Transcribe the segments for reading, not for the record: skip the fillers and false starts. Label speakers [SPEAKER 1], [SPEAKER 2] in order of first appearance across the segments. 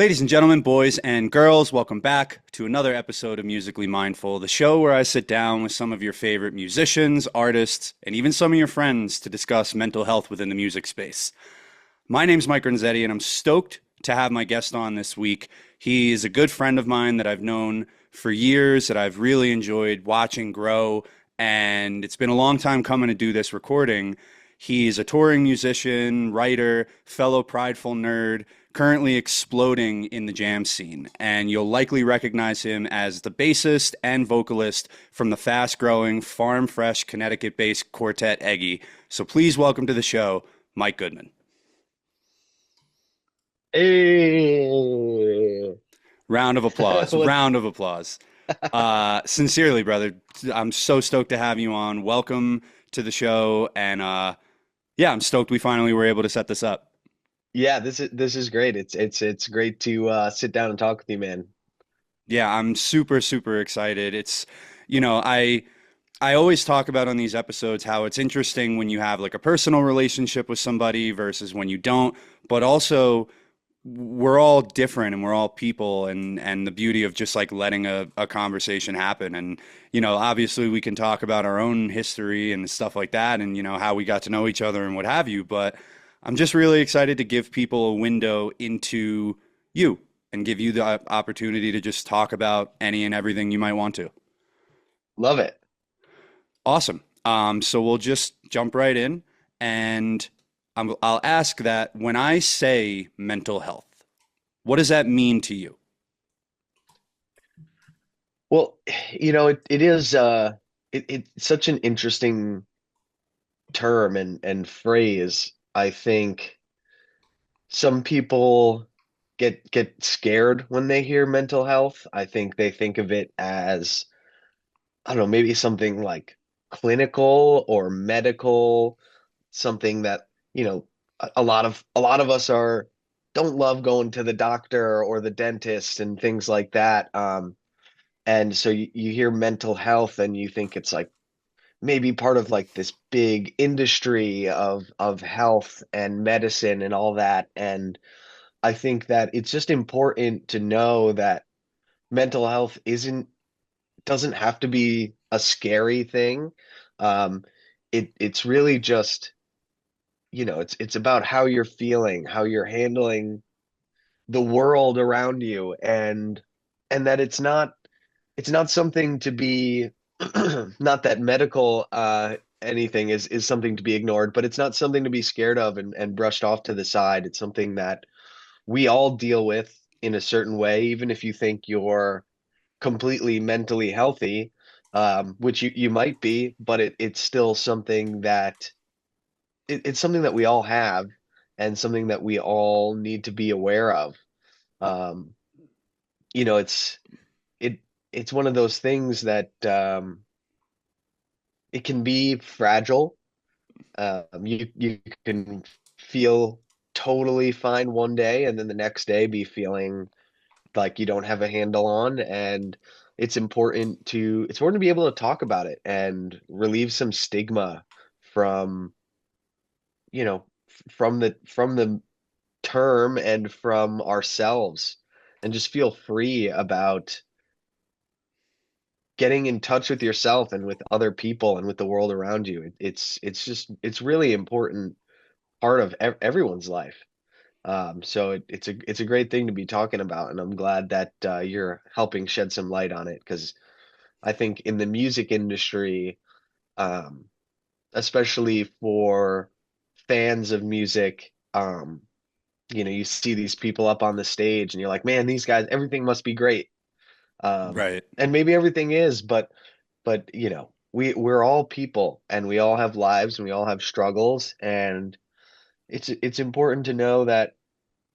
[SPEAKER 1] Ladies and gentlemen, boys and girls, welcome back to another episode of Musically Mindful, the show where I sit down with some of your favorite musicians, artists, and even some of your friends to discuss mental health within the music space. My name's Mike Renzetti, and I'm stoked to have my guest on this week. He is a good friend of mine that I've known for years, that I've really enjoyed watching grow, and it's been a long time coming to do this recording. He's a touring musician, writer, fellow prideful nerd, currently exploding in the jam scene. And you'll likely recognize him as the bassist and vocalist from the fast-growing, farm-fresh, Connecticut-based quartet Eggy. So please welcome to the show, Mike Goodman.
[SPEAKER 2] Hey.
[SPEAKER 1] Round of applause.
[SPEAKER 2] What?
[SPEAKER 1] Round of applause. Sincerely, brother, I'm so stoked to have you on. Welcome to the show. And yeah, I'm stoked we finally were able to set this up.
[SPEAKER 2] Yeah, this is great. It's great to sit down and talk with you, man.
[SPEAKER 1] Yeah, I'm super, super excited. It's, you know, I always talk about on these episodes how it's interesting when you have like a personal relationship with somebody versus when you don't, but also we're all different and we're all people and the beauty of just like letting a conversation happen. And, obviously we can talk about our own history and stuff like that and, how we got to know each other and what have you. But I'm just really excited to give people a window into you and give you the opportunity to just talk about any and everything you might want to.
[SPEAKER 2] Love it.
[SPEAKER 1] Awesome. So we'll just jump right in and I'll ask that when I say mental health, what does that mean to you?
[SPEAKER 2] Well, it is it's such an interesting term and phrase. I think some people get scared when they hear mental health. I think they think of it as, I don't know, maybe something like clinical or medical, something that, a lot of us are don't love going to the doctor or the dentist and things like that. And so you hear mental health and you think it's like maybe part of like this big industry of health and medicine and all that. And I think that it's just important to know that mental health isn't doesn't have to be a scary thing. Um, it's really just, it's about how you're feeling, how you're handling the world around you, and that it's not something to be not that medical anything is something to be ignored, but it's not something to be scared of and brushed off to the side. It's something that we all deal with in a certain way, even if you think you're completely mentally healthy, which you might be, but it's still something that it's something that we all have and something that we all need to be aware of. Um, you know, it's it it's one of those things that it can be fragile. You can feel totally fine one day and then the next day be feeling like you don't have a handle on, and it's important to be able to talk about it and relieve some stigma from from the term and from ourselves, and just feel free about getting in touch with yourself and with other people and with the world around you. It's really important part of everyone's life. So it's a great thing to be talking about, and I'm glad that you're helping shed some light on it, because I think in the music industry, um, especially for fans of music, you see these people up on the stage and you're like, man, these guys, everything must be great.
[SPEAKER 1] Right.
[SPEAKER 2] And maybe everything is, but we're all people and we all have lives and we all have struggles, and it's important to know that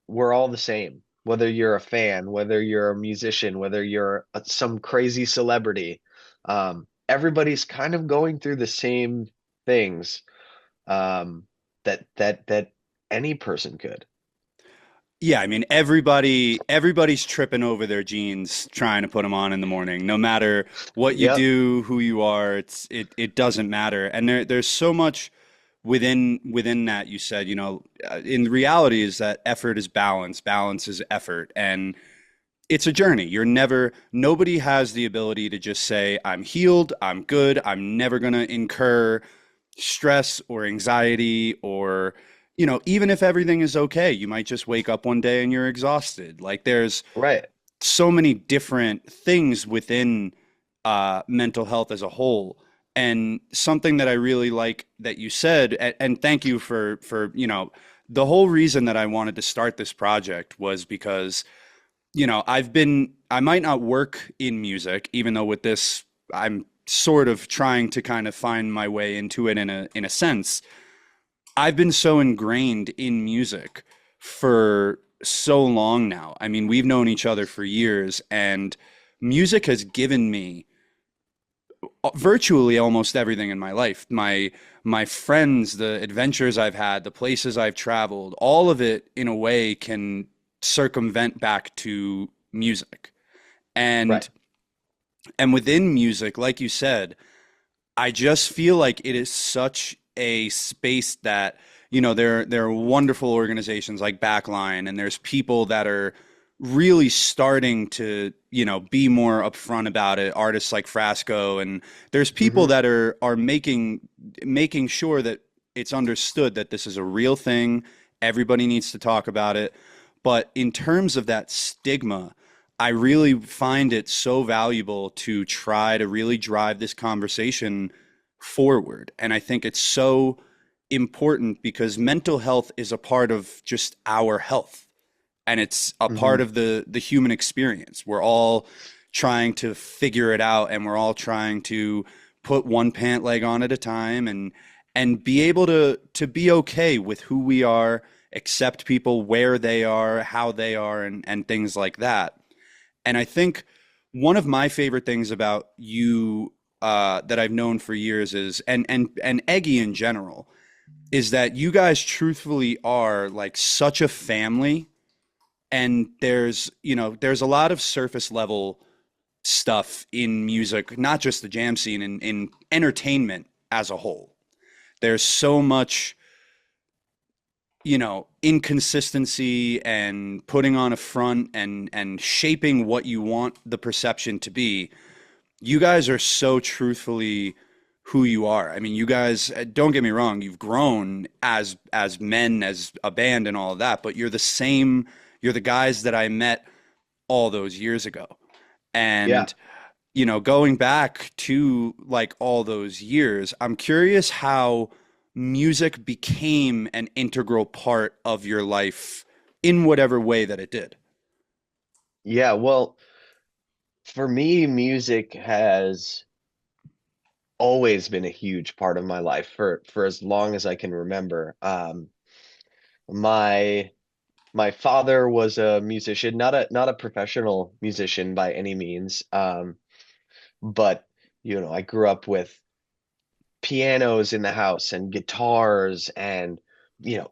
[SPEAKER 2] we're all the same. Whether you're a fan, whether you're a musician, whether you're some crazy celebrity, everybody's kind of going through the same things, um, that any person could.
[SPEAKER 1] Yeah, I mean everybody's tripping over their jeans trying to put them on in the morning. No matter what you
[SPEAKER 2] Yep.
[SPEAKER 1] do, who you are, it doesn't matter. And there's so much within that, you said, in reality is that effort is balance, balance is effort, and it's a journey. Nobody has the ability to just say, I'm healed, I'm good, I'm never going to incur stress or anxiety or, even if everything is okay, you might just wake up one day and you're exhausted. Like there's
[SPEAKER 2] Right.
[SPEAKER 1] so many different things within mental health as a whole. And something that I really like that you said, and thank you for, the whole reason that I wanted to start this project was because I might not work in music, even though with this, I'm sort of trying to kind of find my way into it in a sense. I've been so ingrained in music for so long now. I mean, we've known each other for years, and music has given me virtually almost everything in my life. My friends, the adventures I've had, the places I've traveled, all of it in a way can circumvent back to music.
[SPEAKER 2] Right.
[SPEAKER 1] And within music, like you said, I just feel like it is such a space that, there are wonderful organizations like Backline, and there's people that are really starting to, be more upfront about it, artists like Frasco, and there's people
[SPEAKER 2] Hmm.
[SPEAKER 1] that are making sure that it's understood that this is a real thing. Everybody needs to talk about it. But in terms of that stigma, I really find it so valuable to try to really drive this conversation forward. And I think it's so important because mental health is a part of just our health, and it's a part
[SPEAKER 2] Hmm.
[SPEAKER 1] of the human experience. We're all trying to figure it out, and we're all trying to put one pant leg on at a time and be able to be okay with who we are, accept people where they are, how they are, and things like that. And I think one of my favorite things about you that I've known for years is, and Eggy in general, is that you guys truthfully are like such a family. And there's a lot of surface level stuff in music, not just the jam scene, in entertainment as a whole. There's so much, inconsistency and putting on a front and shaping what you want the perception to be. You guys are so truthfully who you are. I mean, you guys, don't get me wrong, you've grown as men, as a band and all of that, but you're the guys that I met all those years ago.
[SPEAKER 2] Yeah.
[SPEAKER 1] And going back to like all those years, I'm curious how music became an integral part of your life in whatever way that it did.
[SPEAKER 2] Yeah. Well, for me, music has always been a huge part of my life for as long as I can remember. My my father was a musician, not a professional musician by any means. But I grew up with pianos in the house and guitars and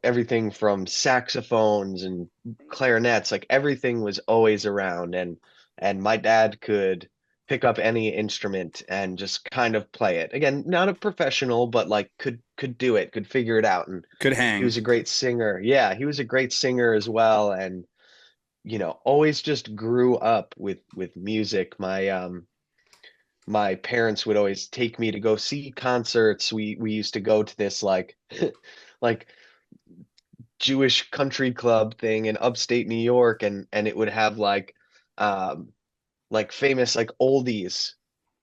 [SPEAKER 2] everything from saxophones and clarinets, like everything was always around, and my dad could pick up any instrument and just kind of play it. Again, not a professional, but like could do it, could figure it out. And
[SPEAKER 1] Could
[SPEAKER 2] he
[SPEAKER 1] hang.
[SPEAKER 2] was a great singer. Yeah, he was a great singer as well. And always just grew up with music. My parents would always take me to go see concerts. We used to go to this like Jewish country club thing in upstate New York, and it would have um famous like oldies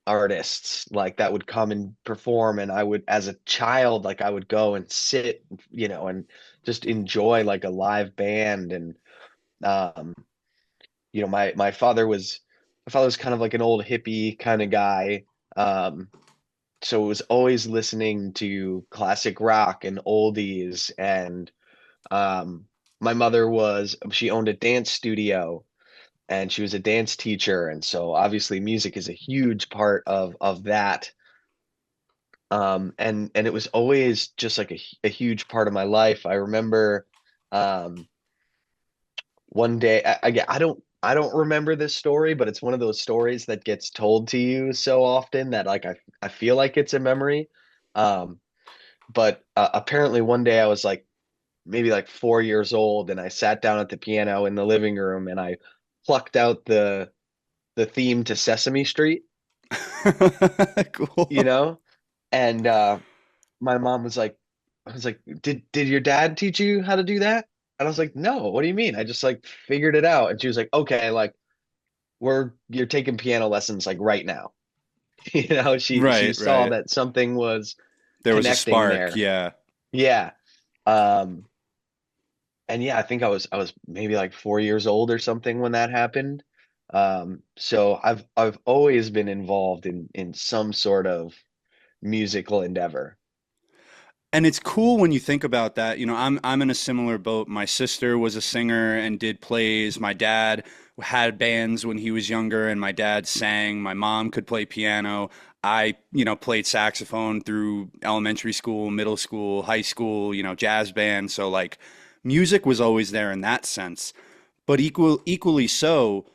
[SPEAKER 2] artists like that would come and perform, and I would, as a child, like I would go and sit, and just enjoy like a live band. And um my father was kind of like an old hippie kind of guy. um so it was always listening to classic rock and oldies. And um my mother she owned a dance studio, and she was a dance teacher, and so obviously music is a huge part of that. And it was always just like a huge part of my life. I remember um one day, I don't remember this story, but it's one of those stories that gets told to you so often that like I feel like it's a memory. Um but apparently one day I was like maybe like 4 years old, and I sat down at the piano in the living room and I plucked out the theme to Sesame Street, you
[SPEAKER 1] Cool.
[SPEAKER 2] know? And my mom was like, I was like, did your dad teach you how to do that? And I was like, no, what do you mean? I just like figured it out. And she was like, okay, like you're taking piano lessons like right now. She
[SPEAKER 1] Right,
[SPEAKER 2] saw
[SPEAKER 1] right.
[SPEAKER 2] that something was
[SPEAKER 1] There was a
[SPEAKER 2] connecting
[SPEAKER 1] spark,
[SPEAKER 2] there.
[SPEAKER 1] yeah.
[SPEAKER 2] Yeah. Um, and yeah, I think I was maybe like 4 years old or something when that happened. So I've always been involved in some sort of musical endeavor.
[SPEAKER 1] And it's cool when you think about that. You know, I'm in a similar boat. My sister was a singer and did plays. My dad had bands when he was younger, and my dad sang. My mom could play piano. I, played saxophone through elementary school, middle school, high school, jazz band. So like music was always there in that sense. But equally so,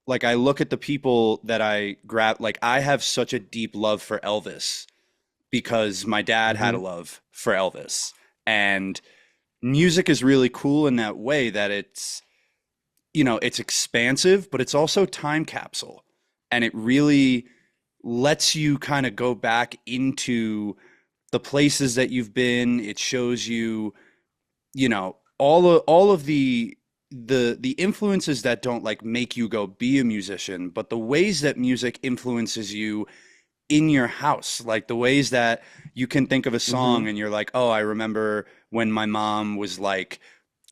[SPEAKER 1] like I look at the people that I grab, like I have such a deep love for Elvis because my dad had a
[SPEAKER 2] Hmm.
[SPEAKER 1] love for Elvis. And music is really cool in that way that it's expansive, but it's also time capsule. And it really lets you kind of go back into the places that you've been. It shows you, all of the influences that don't like make you go be a musician, but the ways that music influences you in your house, like the ways that you can think of a song
[SPEAKER 2] Hmm.
[SPEAKER 1] and you're like, oh, I remember when my mom was like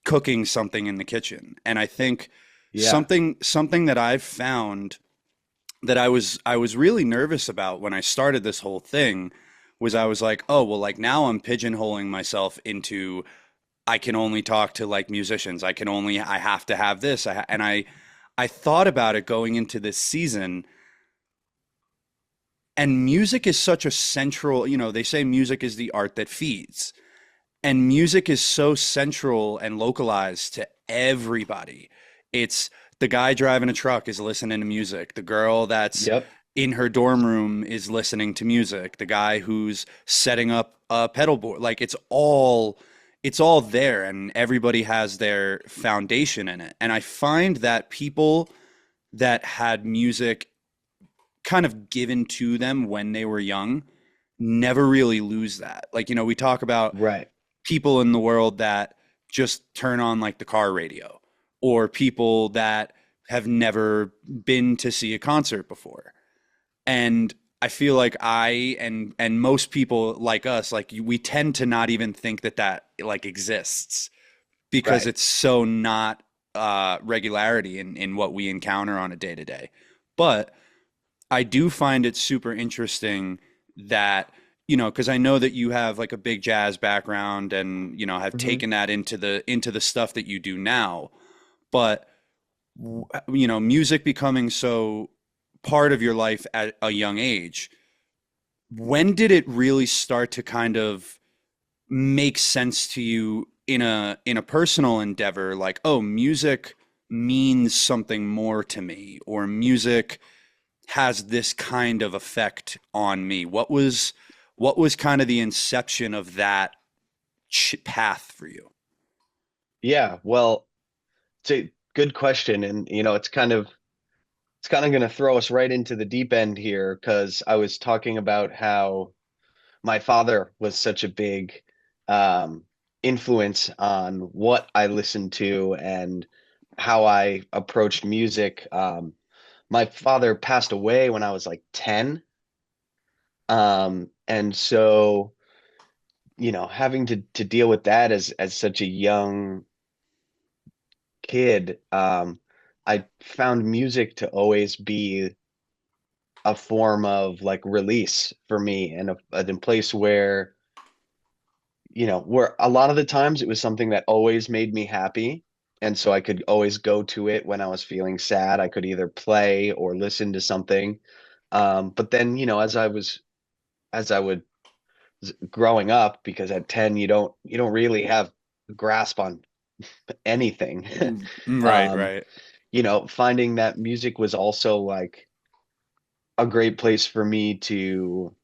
[SPEAKER 1] cooking something in the kitchen. And I think
[SPEAKER 2] Yeah.
[SPEAKER 1] something that I've found that I was really nervous about when I started this whole thing was I was like, oh, well, like now I'm pigeonholing myself into I can only talk to like musicians. I have to have this. And I thought about it going into this season. And music is such a central, they say music is the art that feeds. And music is so central and localized to everybody. It's the guy driving a truck is listening to music. The girl that's
[SPEAKER 2] Yep.
[SPEAKER 1] in her dorm room is listening to music. The guy who's setting up a pedal board. Like it's all there and everybody has their foundation in it. And I find that people that had music kind of given to them when they were young never really lose that. Like, we talk about
[SPEAKER 2] Right.
[SPEAKER 1] people in the world that just turn on like the car radio or people that have never been to see a concert before. And I feel like I and most people like us, like we tend to not even think that that like exists because
[SPEAKER 2] Right.
[SPEAKER 1] it's so not regularity in what we encounter on a day to day. But I do find it super interesting that, because I know that you have like a big jazz background and, have
[SPEAKER 2] Hmm.
[SPEAKER 1] taken that into the stuff that you do now. But, music becoming so part of your life at a young age, when did it really start to kind of make sense to you in a personal endeavor like, oh, music means something more to me, or music has this kind of effect on me? What was kind of the inception of that path for you?
[SPEAKER 2] Yeah. Well, it's a good question. And, it's kind of going to throw us right into the deep end here because I was talking about how my father was such a big um, influence on what I listened to and how I approached music. My father passed away when I was like 10. And so, having to deal with that as such a young kid, I found music to always be a form of like release for me and a place where where a lot of the times it was something that always made me happy. And so I could always go to it when I was feeling sad. I could either play or listen to something. But then, as I would growing up, because at 10, you don't really have a grasp on anything.
[SPEAKER 1] Right,
[SPEAKER 2] Um,
[SPEAKER 1] right.
[SPEAKER 2] Finding that music was also like a great place for me to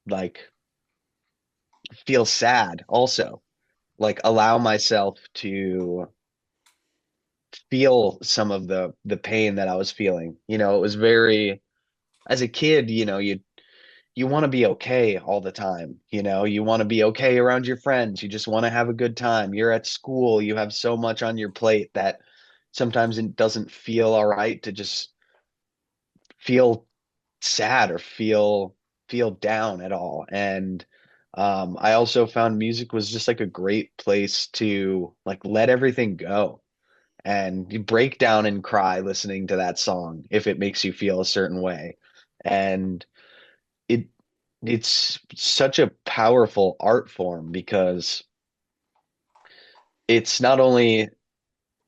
[SPEAKER 2] like feel sad also, like allow myself to feel some of the pain that I was feeling. It was very, as a kid, you want to be okay all the time. You want to be okay around your friends. You just want to have a good time. You're at school, you have so much on your plate that sometimes it doesn't feel all right to just feel sad or feel down at all. And I also found music was just like a great place to like let everything go. And you break down and cry listening to that song if it makes you feel a certain way. And it it's such a powerful art form because it's not only,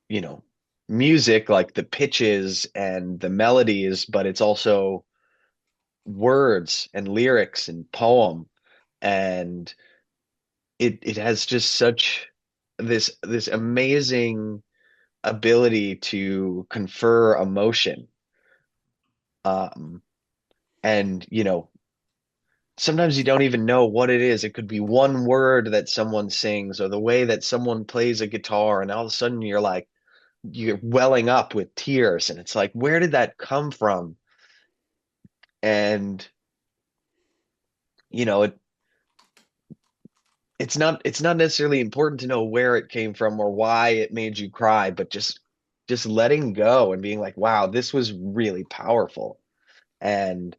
[SPEAKER 2] you know, music like the pitches and the melodies, but it's also words and lyrics and poem. And it has just such this amazing ability to confer emotion. Um, and sometimes you don't even know what it is. It could be one word that someone sings or the way that someone plays a guitar, and all of a sudden you're welling up with tears, and it's like, where did that come from? And you know, it's not necessarily important to know where it came from or why it made you cry, but just letting go and being like, wow, this was really powerful. And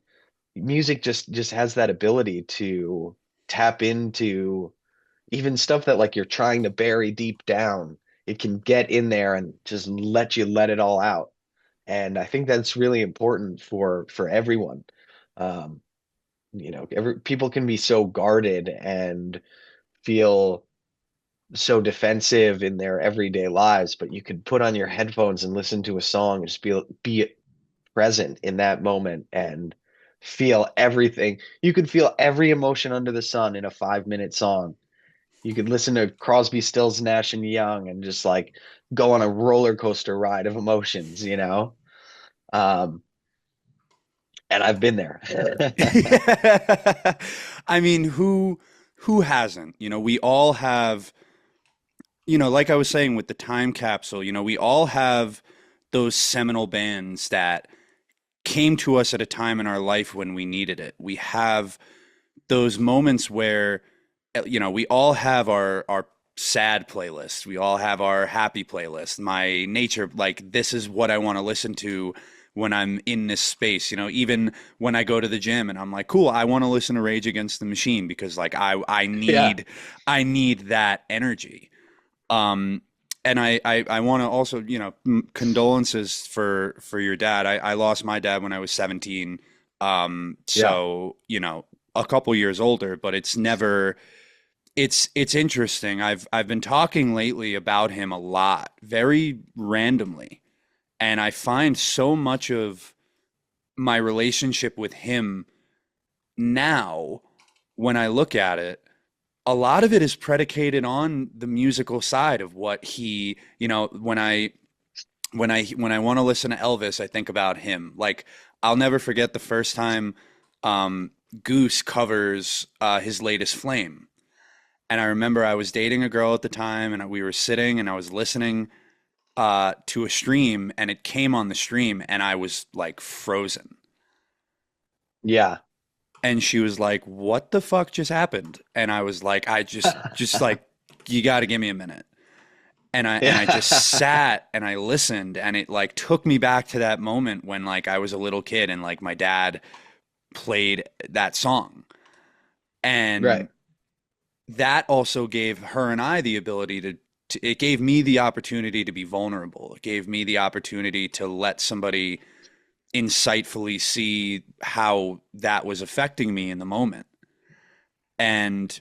[SPEAKER 2] music just has that ability to tap into even stuff that like you're trying to bury deep down. It can get in there and just let you let it all out. And I think that's really important for everyone. Um, people can be so guarded and feel so defensive in their everyday lives, but you could put on your headphones and listen to a song and just be present in that moment and feel everything. You could feel every emotion under the sun in a 5-minute song. You could listen to Crosby, Stills, Nash and Young and just like go on a roller coaster ride of emotions. Um, and I've been there.
[SPEAKER 1] I mean, who hasn't? We all have, like I was saying with the time capsule, we all have those seminal bands that came to us at a time in our life when we needed it. We have those moments where we all have our sad playlist. We all have our happy playlist. My nature, like this is what I want to listen to when I'm in this space. Even when I go to the gym and I'm like, cool, I want to listen to Rage Against the Machine because like I
[SPEAKER 2] Yeah.
[SPEAKER 1] need that energy. Um, and I want to also, condolences for your dad. I lost my dad when I was 17.
[SPEAKER 2] Yeah.
[SPEAKER 1] So, a couple years older, but it's interesting. I've been talking lately about him a lot, very randomly. And I find so much of my relationship with him now, when I look at it, a lot of it is predicated on the musical side of what he, when I want to listen to Elvis, I think about him. Like I'll never forget the first time Goose covers his latest Flame. And I remember I was dating a girl at the time and we were sitting and I was listening to a stream and it came on the stream and I was like frozen.
[SPEAKER 2] Yeah.
[SPEAKER 1] And she was like, "What the fuck just happened?" And I was like, "I just like you got to give me a minute." And I just
[SPEAKER 2] Yeah.
[SPEAKER 1] sat and I listened and it like took me back to that moment when like I was a little kid and like my dad played that song. And
[SPEAKER 2] Right.
[SPEAKER 1] that also gave her and I the ability it gave me the opportunity to be vulnerable. It gave me the opportunity to let somebody insightfully see how that was affecting me in the moment. And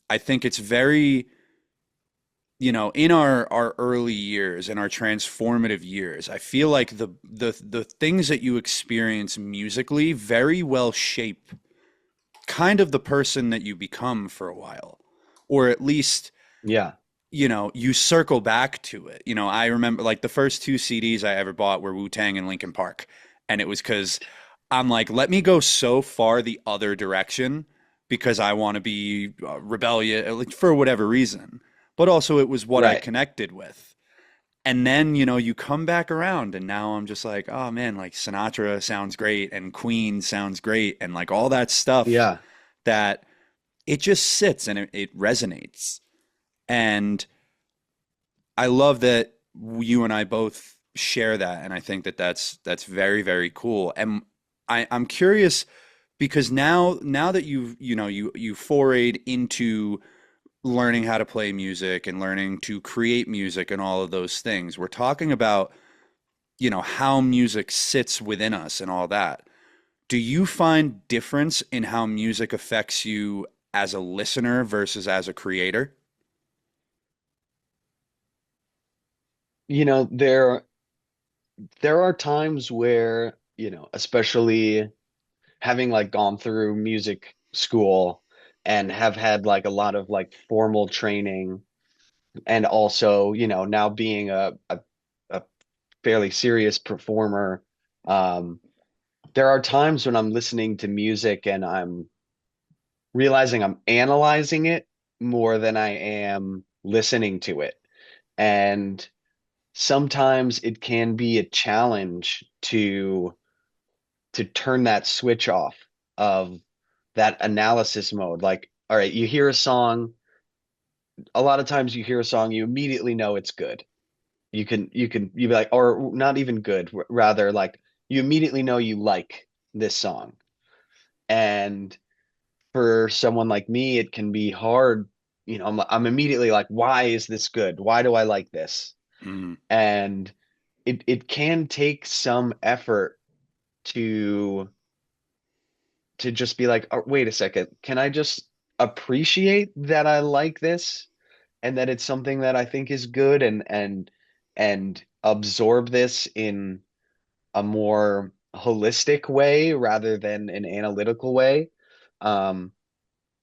[SPEAKER 1] I think it's very, in our early years, in our transformative years, I feel like the things that you experience musically very well shape kind of the person that you become for a while, or at least
[SPEAKER 2] Yeah.
[SPEAKER 1] you circle back to it. I remember like the first two CDs I ever bought were Wu-Tang and Linkin Park. And it was because I'm like, let me go so far the other direction because I want to be rebellious like, for whatever reason, but also it was what I
[SPEAKER 2] Right.
[SPEAKER 1] connected with. And then, you come back around and now I'm just like, oh man, like Sinatra sounds great and Queen sounds great and like all that stuff
[SPEAKER 2] Yeah.
[SPEAKER 1] that it just sits and it resonates. And I love that you and I both share that, and I think that that's very, very cool. And I'm curious because now that you forayed into learning how to play music and learning to create music and all of those things, we're talking about how music sits within us and all that. Do you find difference in how music affects you as a listener versus as a creator?
[SPEAKER 2] You know, there are times where, especially having like gone through music school and have had like a lot of like formal training, and also, now being a fairly serious performer, um, there are times when I'm listening to music and I'm realizing I'm analyzing it more than I am listening to it. And sometimes it can be a challenge to turn that switch off of that analysis mode. Like, all right, you hear a song, a lot of times you hear a song, you immediately know it's good. You be like, or not even good, rather like you immediately know you like this song. And for someone like me, it can be hard. I'm immediately like, why is this good? Why do I like this?
[SPEAKER 1] Mm,
[SPEAKER 2] And it can take some effort to just be like, oh, wait a second, can I just appreciate that I like this and that it's something that I think is good, and absorb this in a more holistic way rather than an analytical way. Um,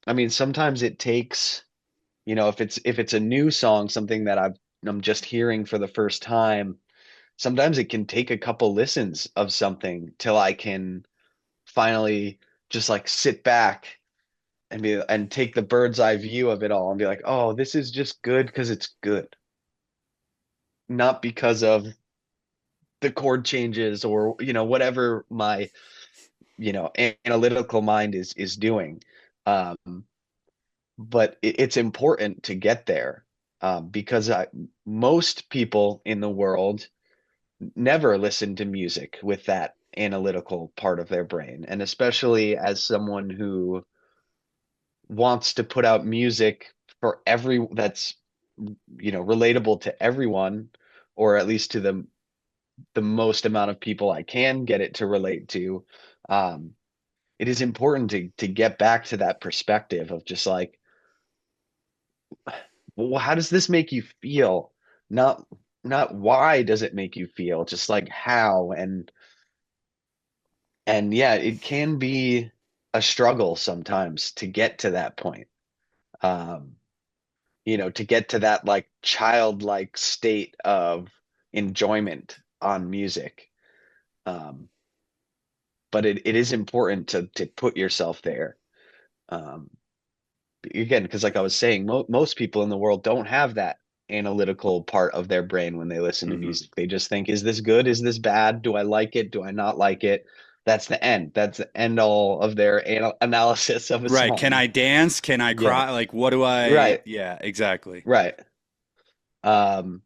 [SPEAKER 2] I mean, sometimes it takes, if it's a new song, something that I'm just hearing for the first time, sometimes it can take a couple listens of something till I can finally just like sit back and take the bird's eye view of it all and be like, oh, this is just good because it's good, not because of the chord changes or whatever my analytical mind is doing. Um, but it's important to get there, because most people in the world never listen to music with that analytical part of their brain, and especially as someone who wants to put out music for every that's relatable to everyone, or at least to the most amount of people I can get it to relate to. um it is important to get back to that perspective of just like, well, how does this make you feel? Not why does it make you feel, just like how. And yeah, it can be a struggle sometimes to get to that point. um to get to that like childlike state of enjoyment on music. Um, but it is important to put yourself there. Um, again, because like I was saying, most people in the world don't have that analytical part of their brain when they listen to
[SPEAKER 1] hmm
[SPEAKER 2] music. They just think, is this good? Is this bad? Do I like it? Do I not like it? That's the end. That's the end all of their analysis of a
[SPEAKER 1] Right. Can
[SPEAKER 2] song.
[SPEAKER 1] I dance? Can I
[SPEAKER 2] Yeah.
[SPEAKER 1] cry? Like, what do I?
[SPEAKER 2] Right.
[SPEAKER 1] Yeah, exactly.
[SPEAKER 2] Right. Um,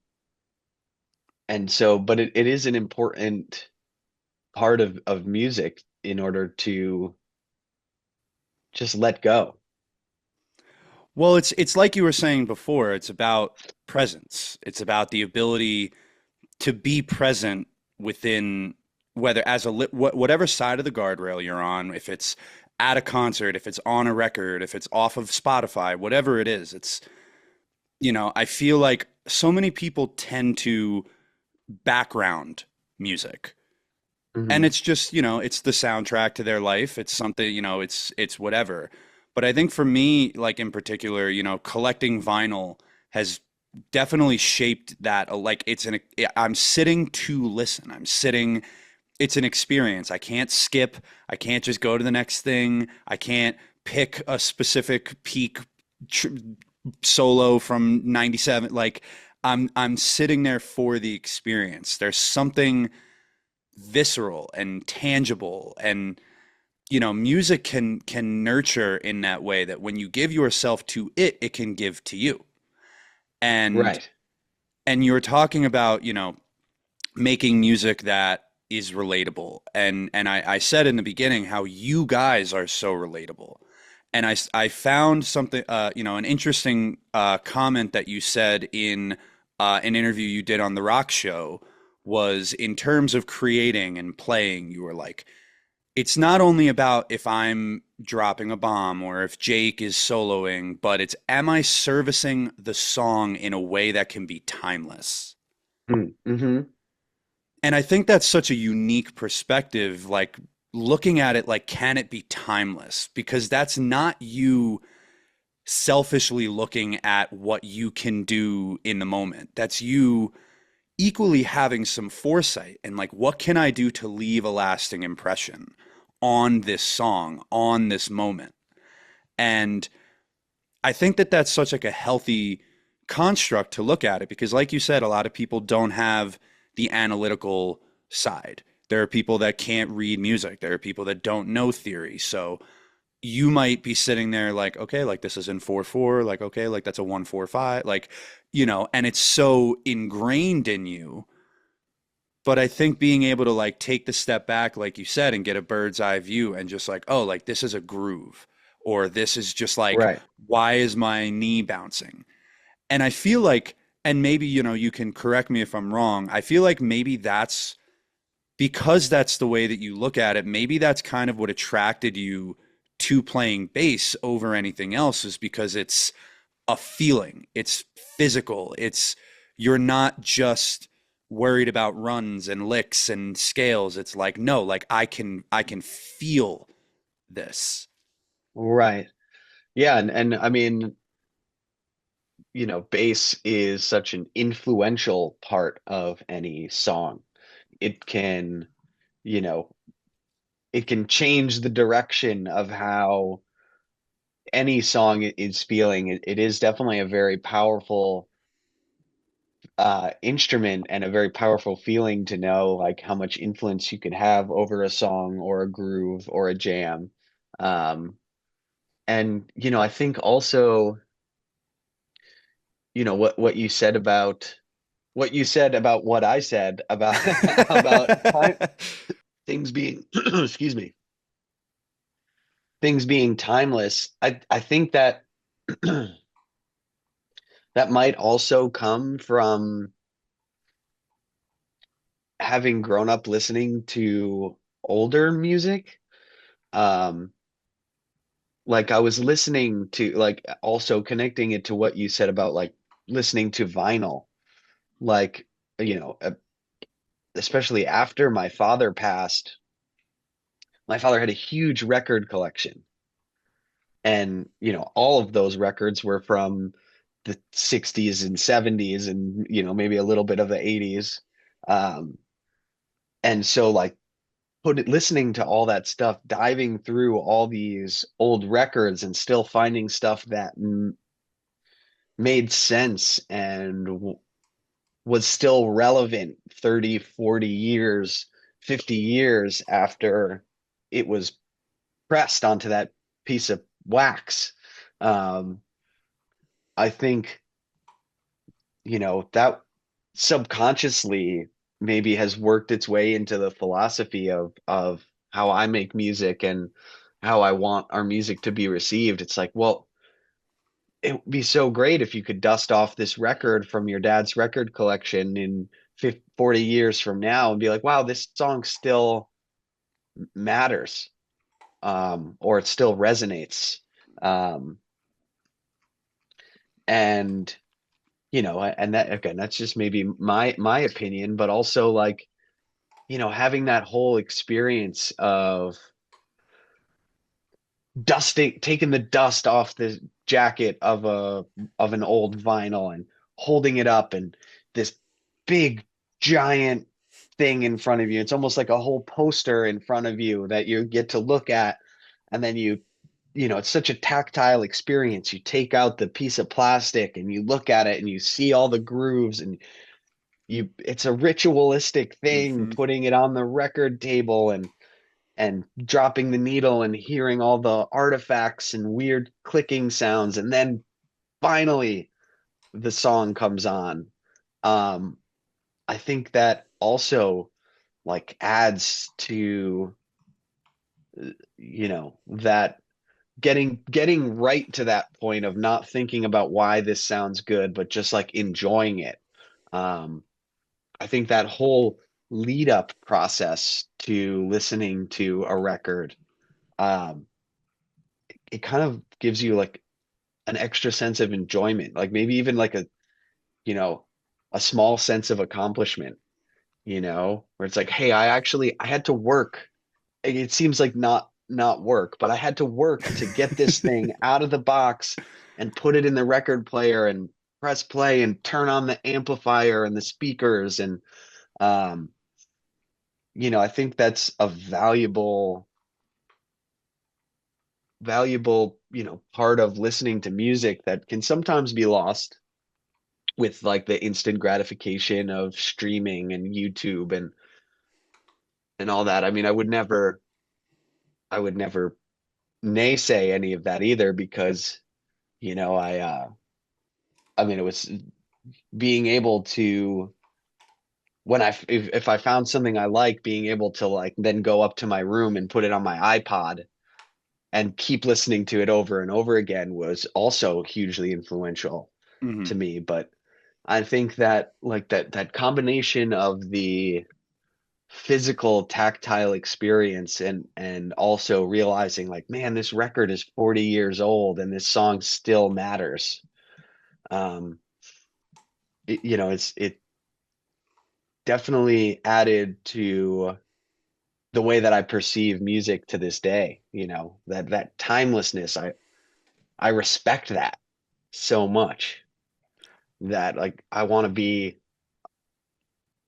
[SPEAKER 2] and so, but it is an important part of music in order to just let go.
[SPEAKER 1] Well, it's like you were saying before, it's about presence. It's about the ability to be present within whether as a whatever side of the guardrail you're on, if it's at a concert, if it's on a record, if it's off of Spotify, whatever it is, I feel like so many people tend to background music. And
[SPEAKER 2] Hmm.
[SPEAKER 1] it's just, it's the soundtrack to their life. It's something, it's whatever. But I think for me, like in particular, collecting vinyl has definitely shaped that. Like I'm sitting to listen. it's an experience. I can't skip. I can't just go to the next thing. I can't pick a specific peak tr solo from 97. Like I'm sitting there for the experience. There's something visceral and tangible, and music can nurture in that way, that when you give yourself to it, it can give to you. And
[SPEAKER 2] Right.
[SPEAKER 1] and you're talking about, making music that is relatable. And I said in the beginning how you guys are so relatable. And I found something, an interesting comment that you said in an interview you did on The Rock Show, was in terms of creating and playing, you were like, it's not only about if I'm dropping a bomb or if Jake is soloing, but it's, am I servicing the song in a way that can be timeless?
[SPEAKER 2] Mm-hmm.
[SPEAKER 1] And I think that's such a unique perspective, like looking at it like, can it be timeless? Because that's not you selfishly looking at what you can do in the moment. That's you equally having some foresight and like, what can I do to leave a lasting impression on this song, on this moment? And I think that that's such like a healthy construct to look at it, because like you said, a lot of people don't have the analytical side. There are people that can't read music. There are people that don't know theory. So you might be sitting there like, okay, like this is in 4/4, like okay, like that's a 1/4/5, like, and it's so ingrained in you. But I think being able to like take the step back, like you said, and get a bird's eye view and just like, oh, like this is a groove, or this is just like,
[SPEAKER 2] Right.
[SPEAKER 1] why is my knee bouncing? And I feel like, and maybe, you can correct me if I'm wrong. I feel like maybe that's because that's the way that you look at it. Maybe that's kind of what attracted you to playing bass over anything else, is because it's a feeling. It's physical. You're not just worried about runs and licks and scales. It's like, no, like I can feel this.
[SPEAKER 2] Right. Yeah, and I mean, bass is such an influential part of any song. It can, you know, it can change the direction of how any song is feeling. It is definitely a very powerful instrument and a very powerful feeling to know like how much influence you could have over a song or a groove or a jam. Um, and I think also, what you said about what I said about about time, things being excuse me, things being timeless. I think that that might also come from having grown up listening to older music. Um, like I was listening to, like, also connecting it to what you said about like listening to vinyl, like, you know, uh, especially after my father passed. My father had a huge record collection, and all of those records were from the 60s and 70s, and maybe a little bit of the 80s. Um, and so like listening to all that stuff, diving through all these old records and still finding stuff that made sense and was still relevant 30, 40 years, 50 years after it was pressed onto that piece of wax. Um, I think, that subconsciously maybe has worked its way into the philosophy of how I make music and how I want our music to be received. It's like, well, it would be so great if you could dust off this record from your dad's record collection in 50, 40 years from now and be like, wow, this song still matters, or it still resonates. Um, and and that, again, that's just maybe my opinion, but also like, having that whole experience of taking the dust off the jacket of an old vinyl and holding it up, and this big giant thing in front of you. It's almost like a whole poster in front of you that you get to look at, and then you it's such a tactile experience. You take out the piece of plastic and you look at it and you see all the grooves, and it's a ritualistic thing,
[SPEAKER 1] Hmm.
[SPEAKER 2] putting it on the record table and dropping the needle and hearing all the artifacts and weird clicking sounds, and then finally the song comes on. Um, I think that also like adds to that getting right to that point of not thinking about why this sounds good, but just like enjoying it. Um, I think that whole lead up process to listening to a record, um, it kind of gives you like an extra sense of enjoyment, like maybe even like you know, a small sense of accomplishment, where it's like, hey, I had to work. It seems like not work, but I had to work to get this thing out of the box and put it in the record player and press play and turn on the amplifier and the speakers. And um, I think that's a valuable, part of listening to music that can sometimes be lost with like the instant gratification of streaming and YouTube and all that. I mean, I would never naysay any of that either, because I mean, it was being able to, when if I found something I like, being able to like then go up to my room and put it on my iPod and keep listening to it over and over again was also hugely influential
[SPEAKER 1] Hmm.
[SPEAKER 2] to me. But I think that like that combination of the physical tactile experience and also realizing like, man, this record is 40 years old and this song still matters. Um, it definitely added to the way that I perceive music to this day, that timelessness. I respect that so much that like I want to be,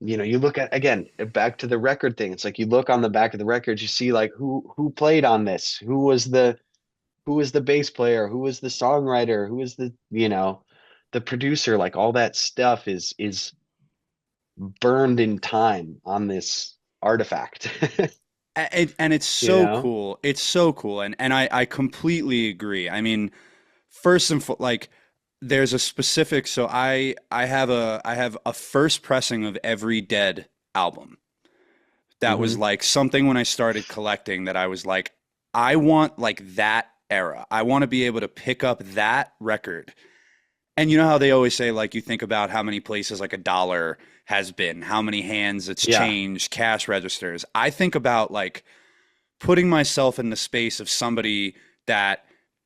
[SPEAKER 2] you look at, again, back to the record thing. It's like you look on the back of the record, you see like who played on this, who was the bass player, who was the songwriter, who was the producer, like all that stuff is burned in time on this artifact.
[SPEAKER 1] And it's
[SPEAKER 2] You
[SPEAKER 1] so
[SPEAKER 2] know?
[SPEAKER 1] cool. It's so cool. And I completely agree. I mean, first and like there's a specific, so I have a first pressing of every Dead album. That was
[SPEAKER 2] Hmm.
[SPEAKER 1] like something when I started collecting that I was like, I want like that era. I want to be able to pick up that record. And you know how they always say, like, you think about how many places like a dollar has been, how many hands it's
[SPEAKER 2] Yeah.
[SPEAKER 1] changed, cash registers. I think about like putting myself in the space of somebody that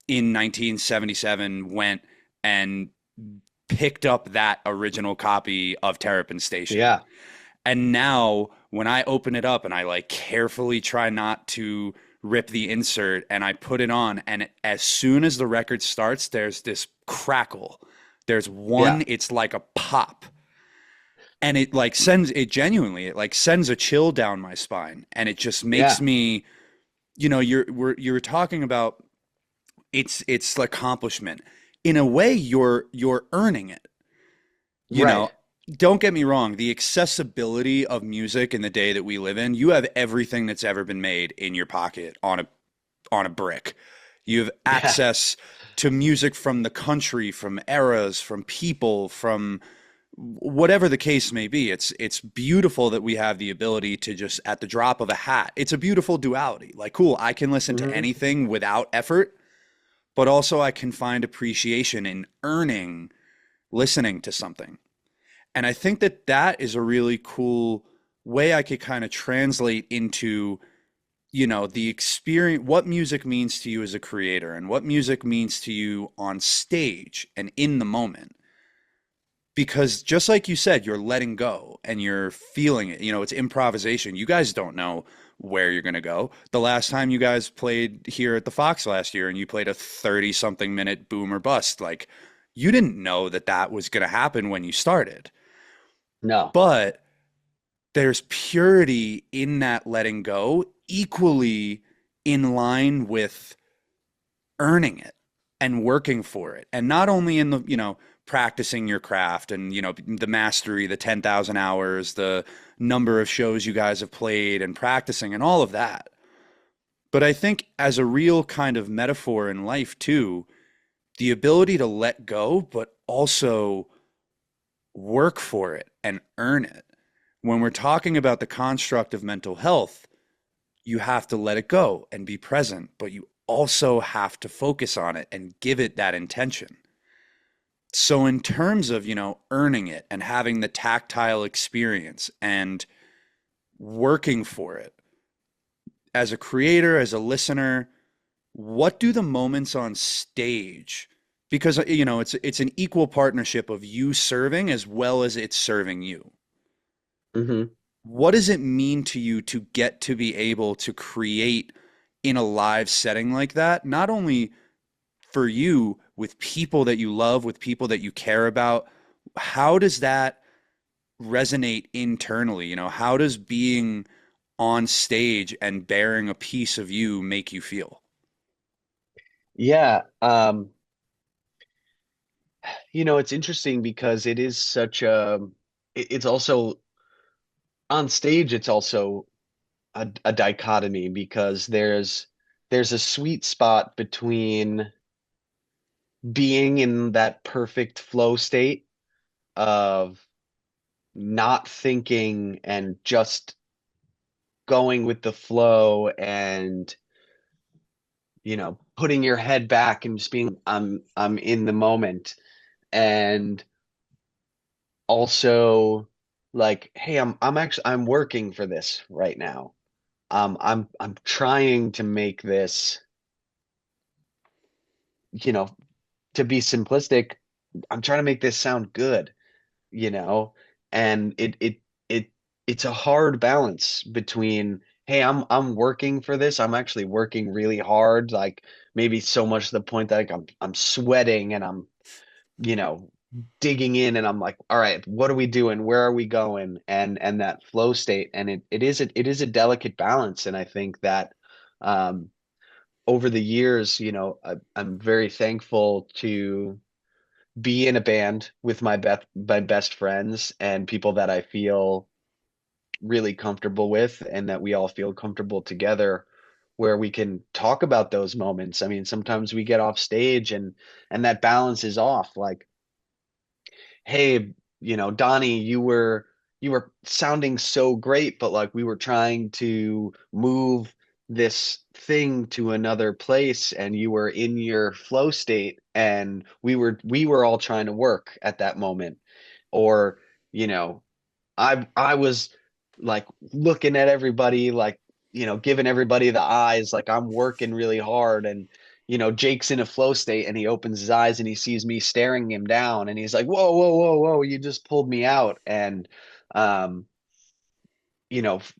[SPEAKER 1] in 1977 went and picked up that original copy of Terrapin Station.
[SPEAKER 2] Yeah.
[SPEAKER 1] And now when I open it up and I like carefully try not to rip the insert and I put it on, and as soon as the record starts, there's this crackle. There's
[SPEAKER 2] Yeah.
[SPEAKER 1] one, it's like a pop. And it like sends it genuinely, it like sends a chill down my spine. And it just makes
[SPEAKER 2] Yeah.
[SPEAKER 1] me, you're talking about it's accomplishment. In a way, you're earning it. You
[SPEAKER 2] Right.
[SPEAKER 1] know, don't get me wrong, the accessibility of music in the day that we live in, you have everything that's ever been made in your pocket on a brick. You have
[SPEAKER 2] Yeah.
[SPEAKER 1] access to music from the country, from eras, from people, from whatever the case may be. It's beautiful that we have the ability to just at the drop of a hat. It's a beautiful duality. Like, cool, I can listen to
[SPEAKER 2] Hmm.
[SPEAKER 1] anything without effort, but also I can find appreciation in earning listening to something. And I think that that is a really cool way I could kind of translate into, the experience, what music means to you as a creator and what music means to you on stage and in the moment. Because just like you said, you're letting go and you're feeling it. It's improvisation. You guys don't know where you're going to go. The last time you guys played here at the Fox last year and you played a 30 something minute boom or bust, like you didn't know that that was going to happen when you started.
[SPEAKER 2] No.
[SPEAKER 1] But there's purity in that letting go, equally in line with earning it and working for it. And not only in the, practicing your craft and, the mastery, the 10,000 hours, the number of shows you guys have played and practicing and all of that. But I think as a real kind of metaphor in life too, the ability to let go, but also work for it and earn it. When we're talking about the construct of mental health, you have to let it go and be present, but you also have to focus on it and give it that intention. So, in terms of, earning it and having the tactile experience and working for it, as a creator, as a listener, what do the moments on stage, because it's an equal partnership of you serving as well as it's serving you.
[SPEAKER 2] Hmm.
[SPEAKER 1] What does it mean to you to get to be able to create in a live setting like that? Not only for you with people that you love, with people that you care about, how does that resonate internally? How does being on stage and bearing a piece of you make you feel?
[SPEAKER 2] Yeah. It's interesting because it is such it's also on stage, it's also a dichotomy because there's a sweet spot between being in that perfect flow state of not thinking and just going with the flow and putting your head back and just being I'm in the moment, and also like, hey, I'm working for this right now. I'm trying to make this, you know to be simplistic, I'm trying to make this sound good, you know and it's a hard balance between, hey, I'm working for this, I'm actually working really hard, like maybe so much to the point that, like, I'm sweating and I'm you know digging in, and I'm like, all right, what are we doing, where are we going, and that flow state, and it is a delicate balance. And I think that um over the years, I'm very thankful to be in a band with my best friends and people that I feel really comfortable with, and that we all feel comfortable together, where we can talk about those moments. I mean, sometimes we get off stage and that balance is off. Like, hey, Donnie, you were sounding so great, but like we were trying to move this thing to another place and you were in your flow state, and we were all trying to work at that moment. Or, you know, I was like looking at everybody, like, giving everybody the eyes, like I'm working really hard. And, Jake's in a flow state and he opens his eyes and he sees me staring him down and he's like, whoa, whoa, whoa, whoa, you just pulled me out. And, um, you know, f-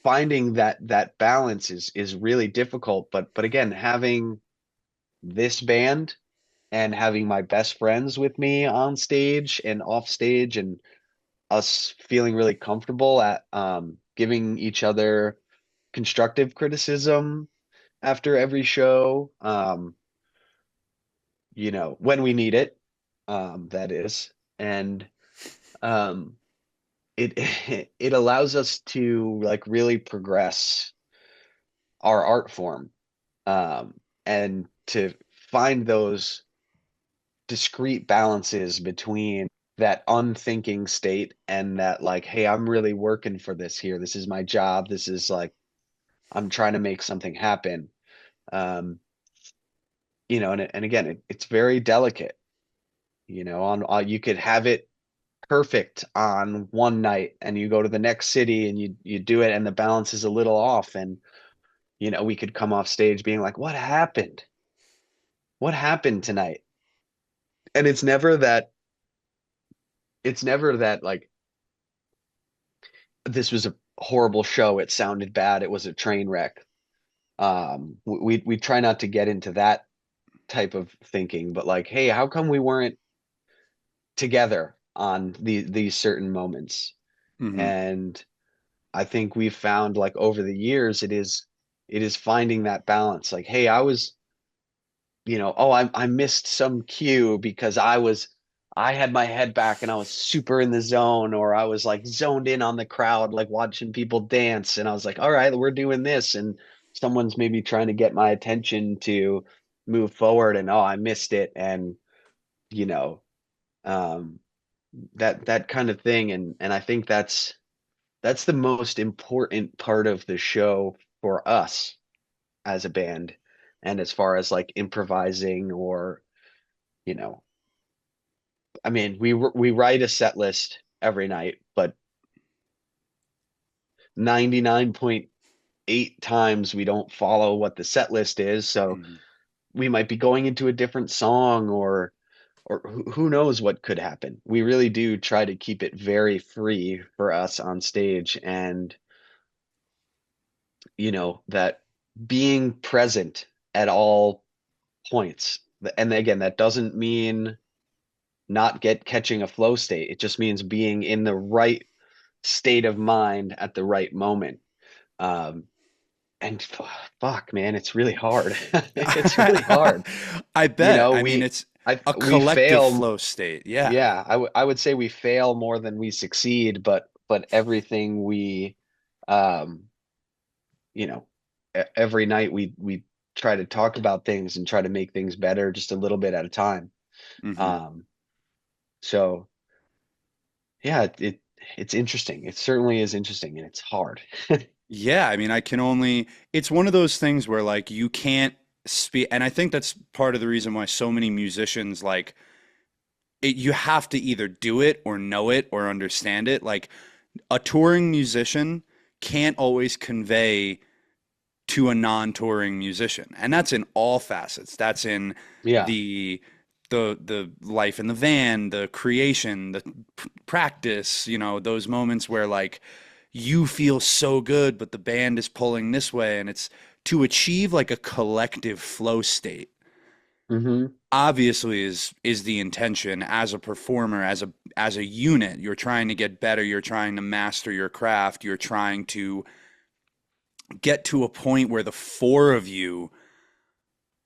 [SPEAKER 2] finding that balance is really difficult. But again, having this band and having my best friends with me on stage and off stage, and us feeling really comfortable at giving each other constructive criticism after every show, when we need it, that is. And um, it it allows us to like really progress our art form, and to find those discrete balances between that unthinking state and that, like, hey, I'm really working for this here. This is my job. This is like, I'm trying to make something happen. Um, and again, it's very delicate. On you could have it perfect on one night, and you go to the next city and you do it, and the balance is a little off, and we could come off stage being like, what happened? What happened tonight? And it's never that like this was a horrible show. It sounded bad. It was a train wreck. We try not to get into that type of thinking, but like, hey, how come we weren't together on these certain moments?
[SPEAKER 1] Hmm.
[SPEAKER 2] And I think we've found, like, over the years, it is finding that balance. Like, hey, oh, I missed some cue because I had my head back and I was super in the zone, or I was like zoned in on the crowd, like watching people dance. And I was like, all right, we're doing this. And someone's maybe trying to get my attention to move forward, and oh, I missed it. And, you know, um, that kind of thing. And I think that's the most important part of the show for us as a band. And as far as like improvising or, you know, I mean, we write a set list every night, but 99.8 times we don't follow what the set list is. So
[SPEAKER 1] Mhm.
[SPEAKER 2] we might be going into a different song, or who knows what could happen. We really do try to keep it very free for us on stage, and that being present at all points. And again, that doesn't mean not get catching a flow state. It just means being in the right state of mind at the right moment. Um, and fuck, man, it's really hard. It's really hard.
[SPEAKER 1] I
[SPEAKER 2] You
[SPEAKER 1] bet.
[SPEAKER 2] know,
[SPEAKER 1] I mean, it's a
[SPEAKER 2] we
[SPEAKER 1] collective
[SPEAKER 2] fail.
[SPEAKER 1] flow state. Yeah.
[SPEAKER 2] Yeah, I would say we fail more than we succeed, but everything um, you know, every night we try to talk about things and try to make things better just a little bit at a time.
[SPEAKER 1] Hmm.
[SPEAKER 2] Um, so yeah, it's interesting. It certainly is interesting, and it's hard.
[SPEAKER 1] Yeah. I mean, it's one of those things where like you can't speak. And I think that's part of the reason why so many musicians you have to either do it or know it or understand it. Like a touring musician can't always convey to a non-touring musician. And that's in all facets. That's in
[SPEAKER 2] Yeah.
[SPEAKER 1] the the life in the van, the creation, the practice, those moments where like you feel so good but the band is pulling this way, and it's to achieve like a collective flow state.
[SPEAKER 2] Hmm.
[SPEAKER 1] Obviously is the intention as a performer, as a unit. You're trying to get better, you're trying to master your craft, you're trying to get to a point where the four of you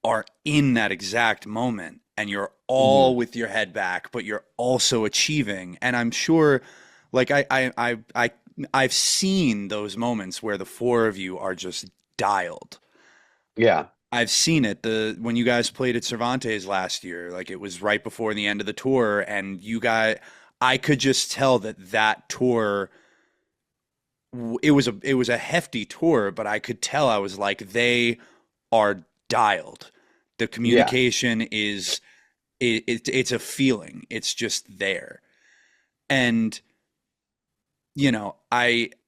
[SPEAKER 1] are in that exact moment and you're all
[SPEAKER 2] Hmm.
[SPEAKER 1] with your head back, but you're also achieving. And I'm sure, like I've seen those moments where the four of you are just dialed.
[SPEAKER 2] Yeah.
[SPEAKER 1] I've seen it. When you guys played at Cervantes last year, like it was right before the end of the tour, and I could just tell that tour, it was a hefty tour, but I could tell, I was like, they are dialed. The
[SPEAKER 2] Yeah.
[SPEAKER 1] communication is it's a feeling. It's just there. And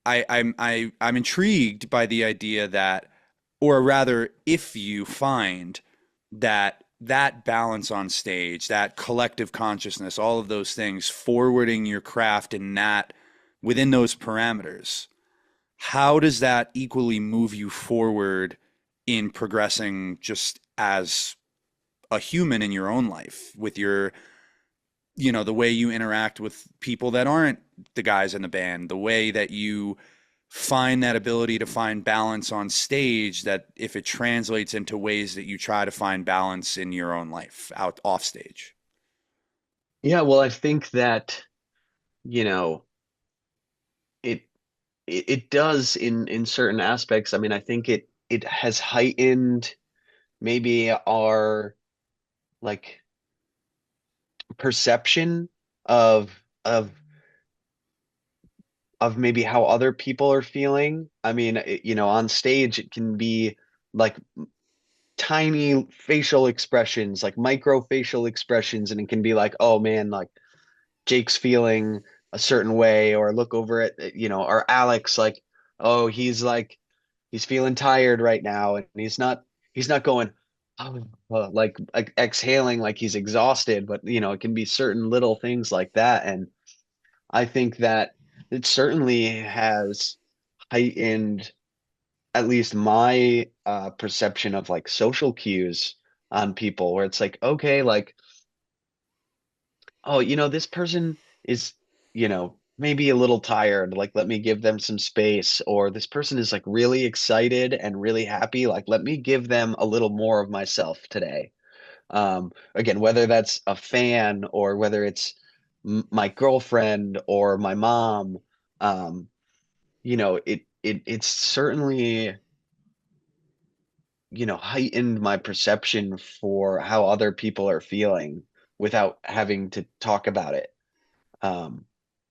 [SPEAKER 1] I'm intrigued by the idea that, or rather, if you find that balance on stage, that collective consciousness, all of those things, forwarding your craft in that within those parameters, how does that equally move you forward in progressing just as a human in your own life with the way you interact with people that aren't the guys in the band, the way that you find that ability to find balance on stage, that if it translates into ways that you try to find balance in your own life out off stage.
[SPEAKER 2] Yeah, well, I think that, you know, it it does in certain aspects. I mean, I think it has heightened maybe our like perception of of of maybe how other people are feeling. I mean, on stage it can be like tiny facial expressions, like micro facial expressions, and it can be like, oh man, like Jake's feeling a certain way, or look over at, or Alex, like, oh, he's feeling tired right now, and he's not going, oh, like exhaling like he's exhausted, but it can be certain little things like that. And I think that it certainly has heightened at least my perception of like social cues on people, where it's like, okay, like, oh, this person is, maybe a little tired. Like, let me give them some space. Or this person is like really excited and really happy. Like, let me give them a little more of myself today. Again, whether that's a fan or whether it's my girlfriend or my mom, um, it's certainly, heightened my perception for how other people are feeling without having to talk about it. Um,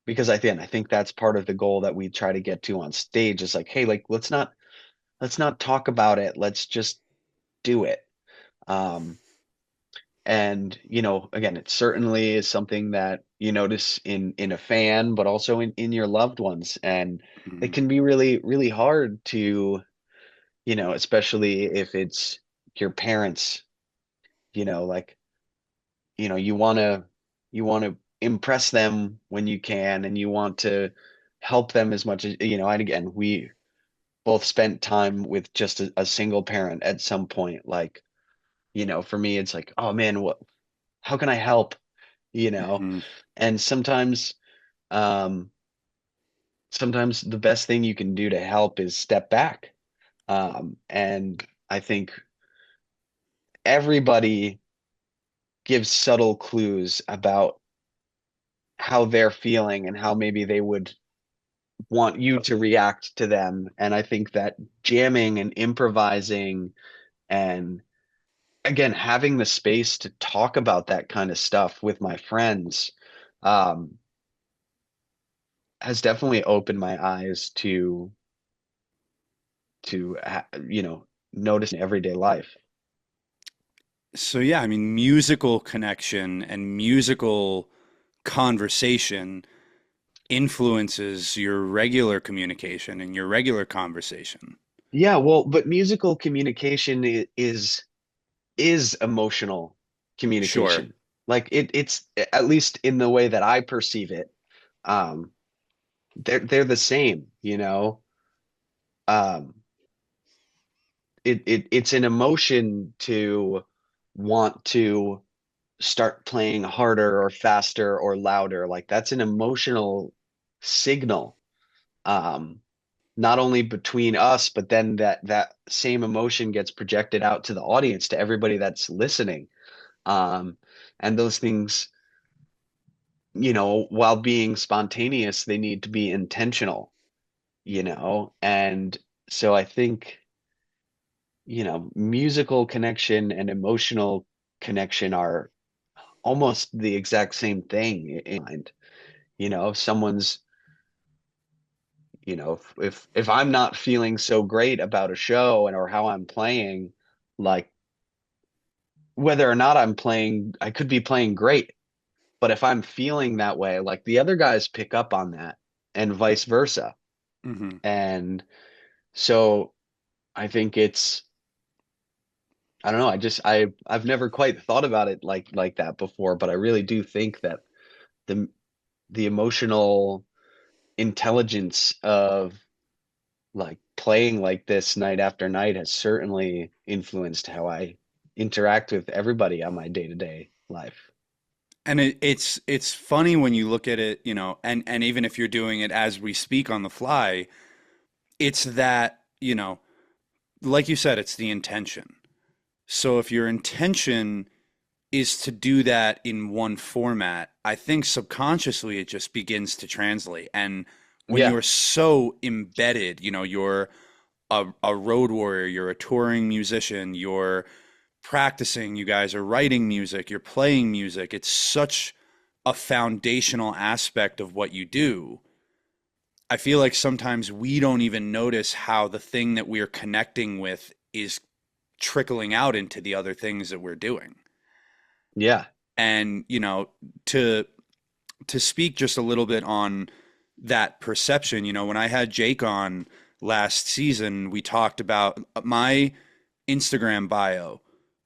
[SPEAKER 2] because I think that's part of the goal that we try to get to on stage is like, hey, like let's not talk about it. Let's just do it. Um, and again, it certainly is something that you notice in a fan, but also in your loved ones. And it
[SPEAKER 1] Mhm.
[SPEAKER 2] can be really, really hard to, especially if it's your parents, like, you want to impress them when you can, and you want to help them as much as, and again, we both spent time with just a single parent at some point. Like, for me, it's like, oh man, how can I help? You know,
[SPEAKER 1] Mhm.
[SPEAKER 2] and um, sometimes the best thing you can do to help is step back. And I think everybody gives subtle clues about how they're feeling and how maybe they would want you to react to them. And I think that jamming and improvising and again, having the space to talk about that kind of stuff with my friends, um, has definitely opened my eyes to notice in everyday life.
[SPEAKER 1] So yeah, I mean, musical connection and musical conversation influences your regular communication and your regular conversation.
[SPEAKER 2] Yeah, well, but musical communication is emotional
[SPEAKER 1] Sure.
[SPEAKER 2] communication. Like it's at least in the way that I perceive it. Um, they're the same, you know. Um, it's an emotion to want to start playing harder or faster or louder. Like that's an emotional signal. Um, Not only between us, but then that same emotion gets projected out to the audience, to everybody that's listening. Um, and those things, while being spontaneous, they need to be intentional, and so I think, musical connection and emotional connection are almost the exact same thing in mind. If someone's, if I'm not feeling so great about a show and or how I'm playing, like whether or not I'm playing, I could be playing great, but if I'm feeling that way, like the other guys pick up on that and vice versa.
[SPEAKER 1] Hmm.
[SPEAKER 2] And so I think I don't know, I've never quite thought about it like that before, but I really do think that the the emotional intelligence of like playing like this night after night has certainly influenced how I interact with everybody on my day-to-day life.
[SPEAKER 1] And it's funny when you look at it, and even if you're doing it as we speak on the fly, it's that, like you said, it's the intention. So if your intention is to do that in one format, I think subconsciously it just begins to translate. And when
[SPEAKER 2] Yeah.
[SPEAKER 1] you're so embedded, you're a road warrior, you're a touring musician, you're practicing, you guys are writing music, you're playing music. It's such a foundational aspect of what you do. I feel like sometimes we don't even notice how the thing that we're connecting with is trickling out into the other things that we're doing.
[SPEAKER 2] Yeah.
[SPEAKER 1] And, to speak just a little bit on that perception, when I had Jake on last season, we talked about my Instagram bio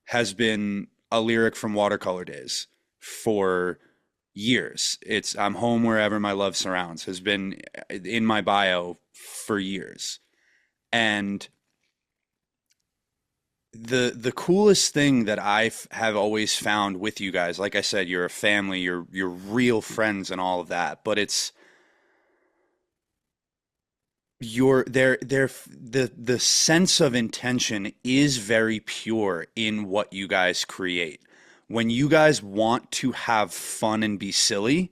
[SPEAKER 1] has been a lyric from Watercolor Days for years. It's I'm home wherever my love surrounds has been in my bio for years. And the coolest thing that have always found with you guys, like I said, you're a family, you're real friends and all of that, but it's your the sense of intention is very pure in what you guys create. when you guys want to have fun and be silly,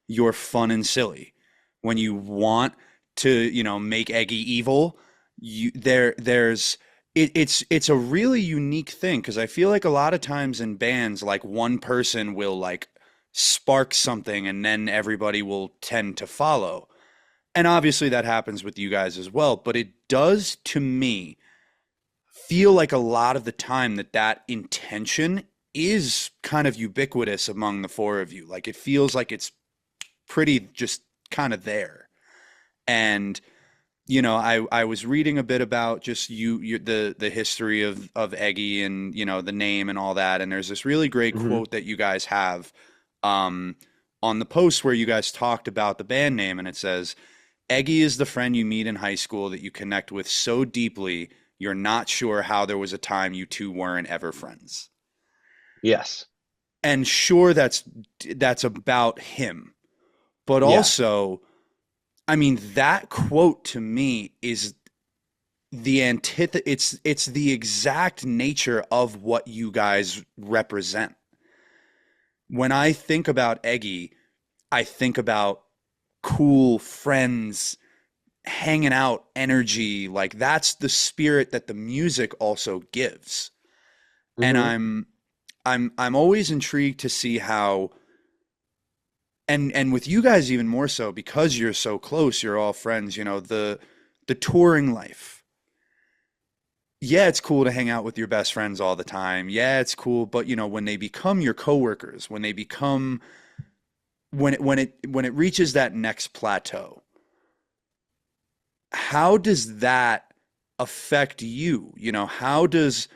[SPEAKER 1] you're fun and silly. When you want to, make Eggy evil, it's a really unique thing because I feel like a lot of times in bands, like one person will like spark something and then everybody will tend to follow. And obviously that happens with you guys as well, but it does to me feel like a lot of the time that intention is kind of ubiquitous among the four of you. Like it feels like it's pretty just kind of there. And I was reading a bit about just the history of Eggy and the name and all that. And there's this really great
[SPEAKER 2] Hmm.
[SPEAKER 1] quote that you guys have um, on the post where you guys talked about the band name, and it says, "Eggy is the friend you meet in high school that you connect with so deeply you're not sure how there was a time you two weren't ever friends."
[SPEAKER 2] Yes.
[SPEAKER 1] And sure, that's about him, but
[SPEAKER 2] Yeah.
[SPEAKER 1] also, I mean, that quote to me is the it's the exact nature of what you guys represent. When I think about Eggy, I think about cool friends, hanging out, energy. Like that's the spirit that the music also gives. And
[SPEAKER 2] Hmm.
[SPEAKER 1] I'm always intrigued to see how, and with you guys even more so because you're so close, you're all friends, the touring life. Yeah, it's cool to hang out with your best friends all the time. Yeah, it's cool, but when they become your coworkers, when they become when it reaches that next plateau, how does that affect you? How does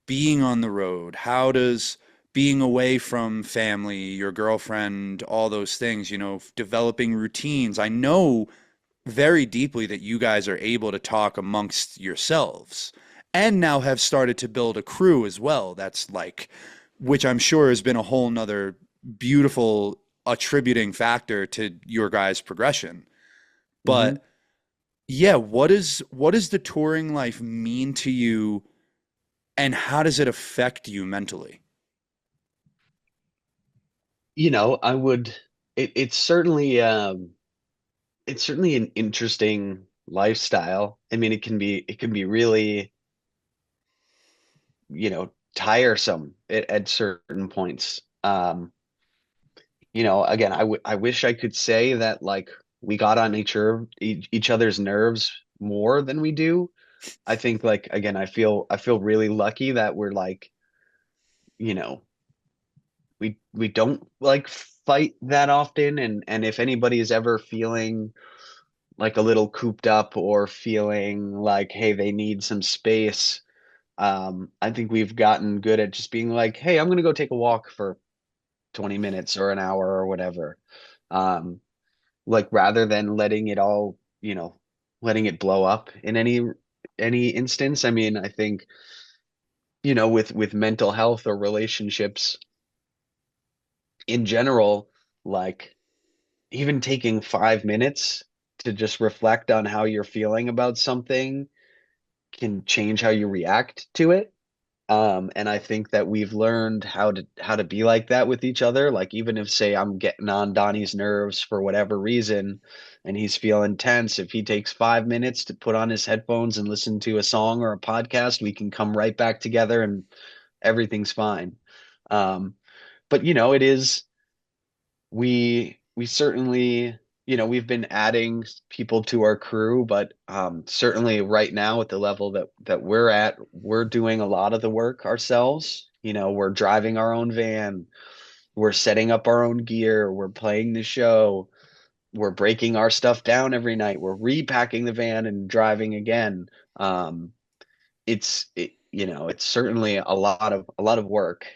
[SPEAKER 1] being on the road, how does being away from family, your girlfriend, all those things, developing routines? I know very deeply that you guys are able to talk amongst yourselves and now have started to build a crew as well. That's like, which I'm sure has been a whole nother beautiful attributing factor to your guys' progression.
[SPEAKER 2] Hmm.
[SPEAKER 1] But yeah, what does the touring life mean to you and how does it affect you mentally?
[SPEAKER 2] I would, it's certainly, it's certainly an interesting lifestyle. I mean, it can be really, tiresome at certain points. Again, I wish I could say that like we got on each other's nerves more than we do. I think like again, I feel really lucky that we're like, you know, we don't like fight that often, and if anybody is ever feeling like a little cooped up or feeling like hey, they need some space, I think we've gotten good at just being like, hey, I'm gonna go take a walk for 20 minutes or an hour or whatever. Um, like rather than letting it blow up in any instance. I mean, I think, with mental health or relationships in general, like even taking 5 minutes to just reflect on how you're feeling about something can change how you react to it. And I think that we've learned how to be like that with each other. Like even if say I'm getting on Donnie's nerves for whatever reason and he's feeling tense, if he takes 5 minutes to put on his headphones and listen to a song or a podcast, we can come right back together and everything's fine. Um, but it is we certainly, we've been adding people to our crew, but certainly right now at the level that we're at, we're doing a lot of the work ourselves. We're driving our own van, we're setting up our own gear, we're playing the show, we're breaking our stuff down every night, we're repacking the van and driving again. It's certainly a lot of work,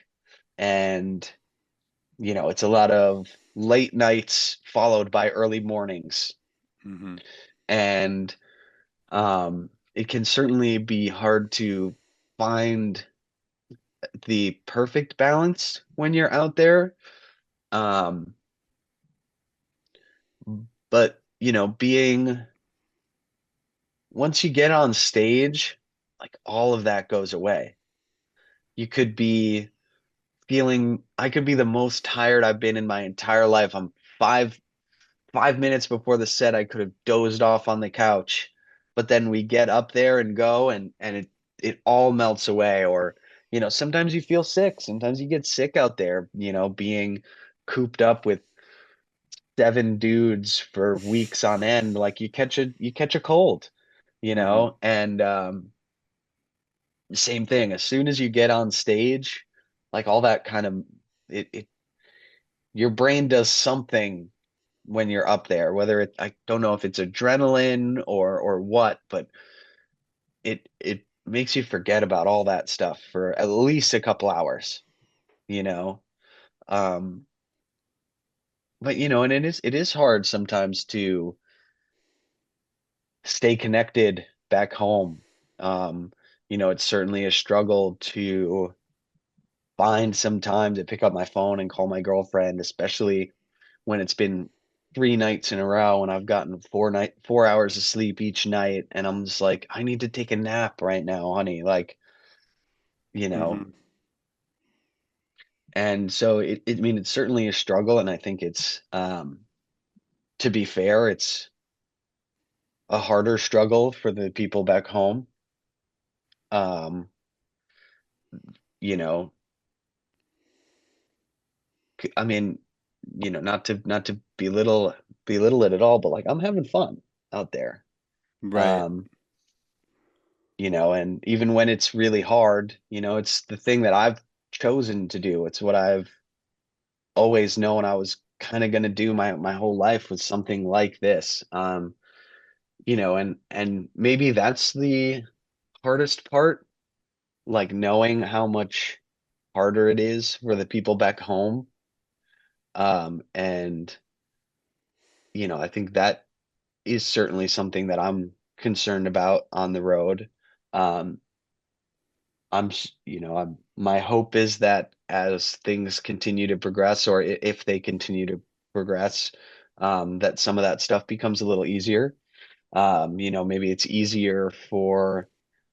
[SPEAKER 2] and it's a lot of late nights followed by early mornings.
[SPEAKER 1] Hmm.
[SPEAKER 2] And it can certainly be hard to find the perfect balance when you're out there. Um, but, being once you get on stage, like all of that goes away. You could be feeling I could be the most tired I've been in my entire life. I'm five minutes before the set, I could have dozed off on the couch, but then we get up there and go, and it all melts away. Or sometimes you feel sick. Sometimes you get sick out there. Being cooped up with seven dudes for weeks on end, like you catch a cold.
[SPEAKER 1] Hmm.
[SPEAKER 2] And same thing. As soon as you get on stage, like all that kind of it your brain does something when you're up there, whether I don't know if it's adrenaline or what, but it makes you forget about all that stuff for at least a couple hours, you know. Um, but and it is hard sometimes to stay connected back home. Um, it's certainly a struggle to find some time to pick up my phone and call my girlfriend, especially when it's been 3 nights in a row and I've gotten 4 hours of sleep each night, and I'm just like, I need to take a nap right now, honey. Like, you know,
[SPEAKER 1] Hmm.
[SPEAKER 2] and so I mean, it's certainly a struggle, and I think it's, to be fair, it's a harder struggle for the people back home. Um, you know, I mean, not to belittle it at all, but like I'm having fun out there.
[SPEAKER 1] Right.
[SPEAKER 2] Um, and even when it's really hard, it's the thing that I've chosen to do. It's what I've always known I was kind of going to do my whole life, was something like this. And maybe that's the hardest part, like knowing how much harder it is for the people back home. And I think that is certainly something that I'm concerned about on the road. Um, my hope is that as things continue to progress, or if they continue to progress, that some of that stuff becomes a little easier. Maybe it's easier for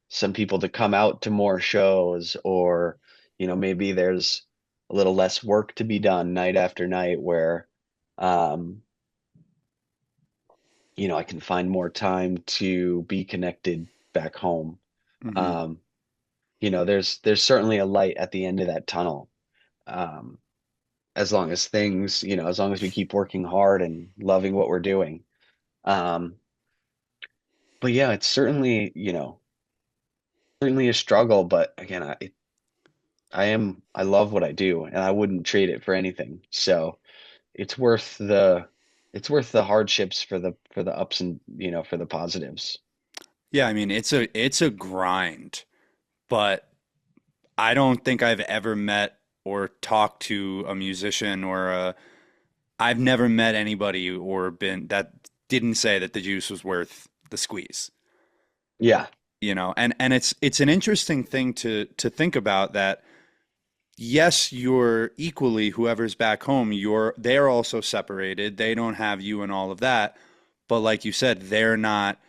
[SPEAKER 2] some people to come out to more shows, or, maybe there's a little less work to be done night after night where, um, I can find more time to be connected back home.
[SPEAKER 1] Hmm.
[SPEAKER 2] Um, there's certainly a light at the end of that tunnel. Um, as long as we keep working hard and loving what we're doing. Um, but yeah, it's certainly a struggle, but again, I love what I do and I wouldn't trade it for anything. So it's worth the, it's worth the hardships for the ups and, for the positives.
[SPEAKER 1] Yeah, I mean, it's a grind, but I don't think I've ever met or talked to a musician I've never met anybody or been that didn't say that the juice was worth the squeeze,
[SPEAKER 2] Yeah.
[SPEAKER 1] and it's an interesting thing to think about that yes, you're equally whoever's back home, they're also separated. They don't have you and all of that. But like you said, they're not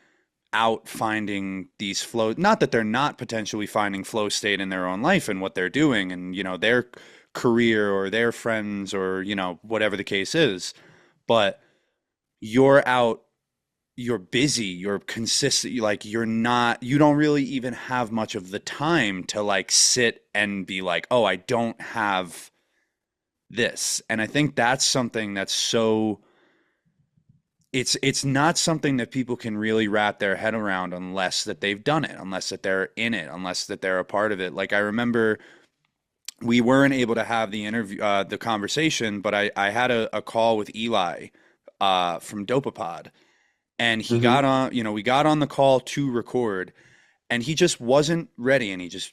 [SPEAKER 1] out finding these flow, not that they're not potentially finding flow state in their own life and what they're doing and their career or their friends or whatever the case is, but you're out, you're busy, you're consistent, like you don't really even have much of the time to like sit and be like, oh, I don't have this. And I think that's something that's so it's not something that people can really wrap their head around unless that they've done it, unless that they're in it, unless that they're a part of it. Like I remember we weren't able to have the interview, the conversation, but I had a call with Eli from Dopapod, and he
[SPEAKER 2] Hmm.
[SPEAKER 1] got on, we got on the call to record, and he just wasn't ready, and he was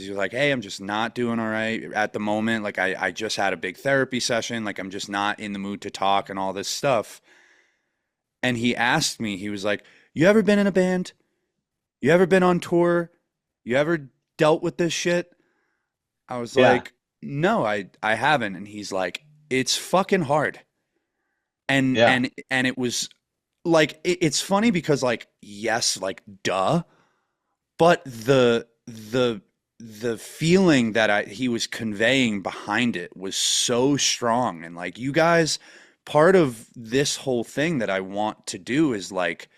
[SPEAKER 1] like, hey, I'm just not doing all right at the moment. Like I just had a big therapy session, like I'm just not in the mood to talk and all this stuff. And he asked me, he was like, you ever been in a band? You ever been on tour? You ever dealt with this shit? I was
[SPEAKER 2] Yeah.
[SPEAKER 1] like, no, I haven't. And he's like, it's fucking hard. And
[SPEAKER 2] Yeah.
[SPEAKER 1] and and it was like it's funny because like yes, like duh, but the feeling that he was conveying behind it was so strong. And like you guys, part of this whole thing that I want to do is like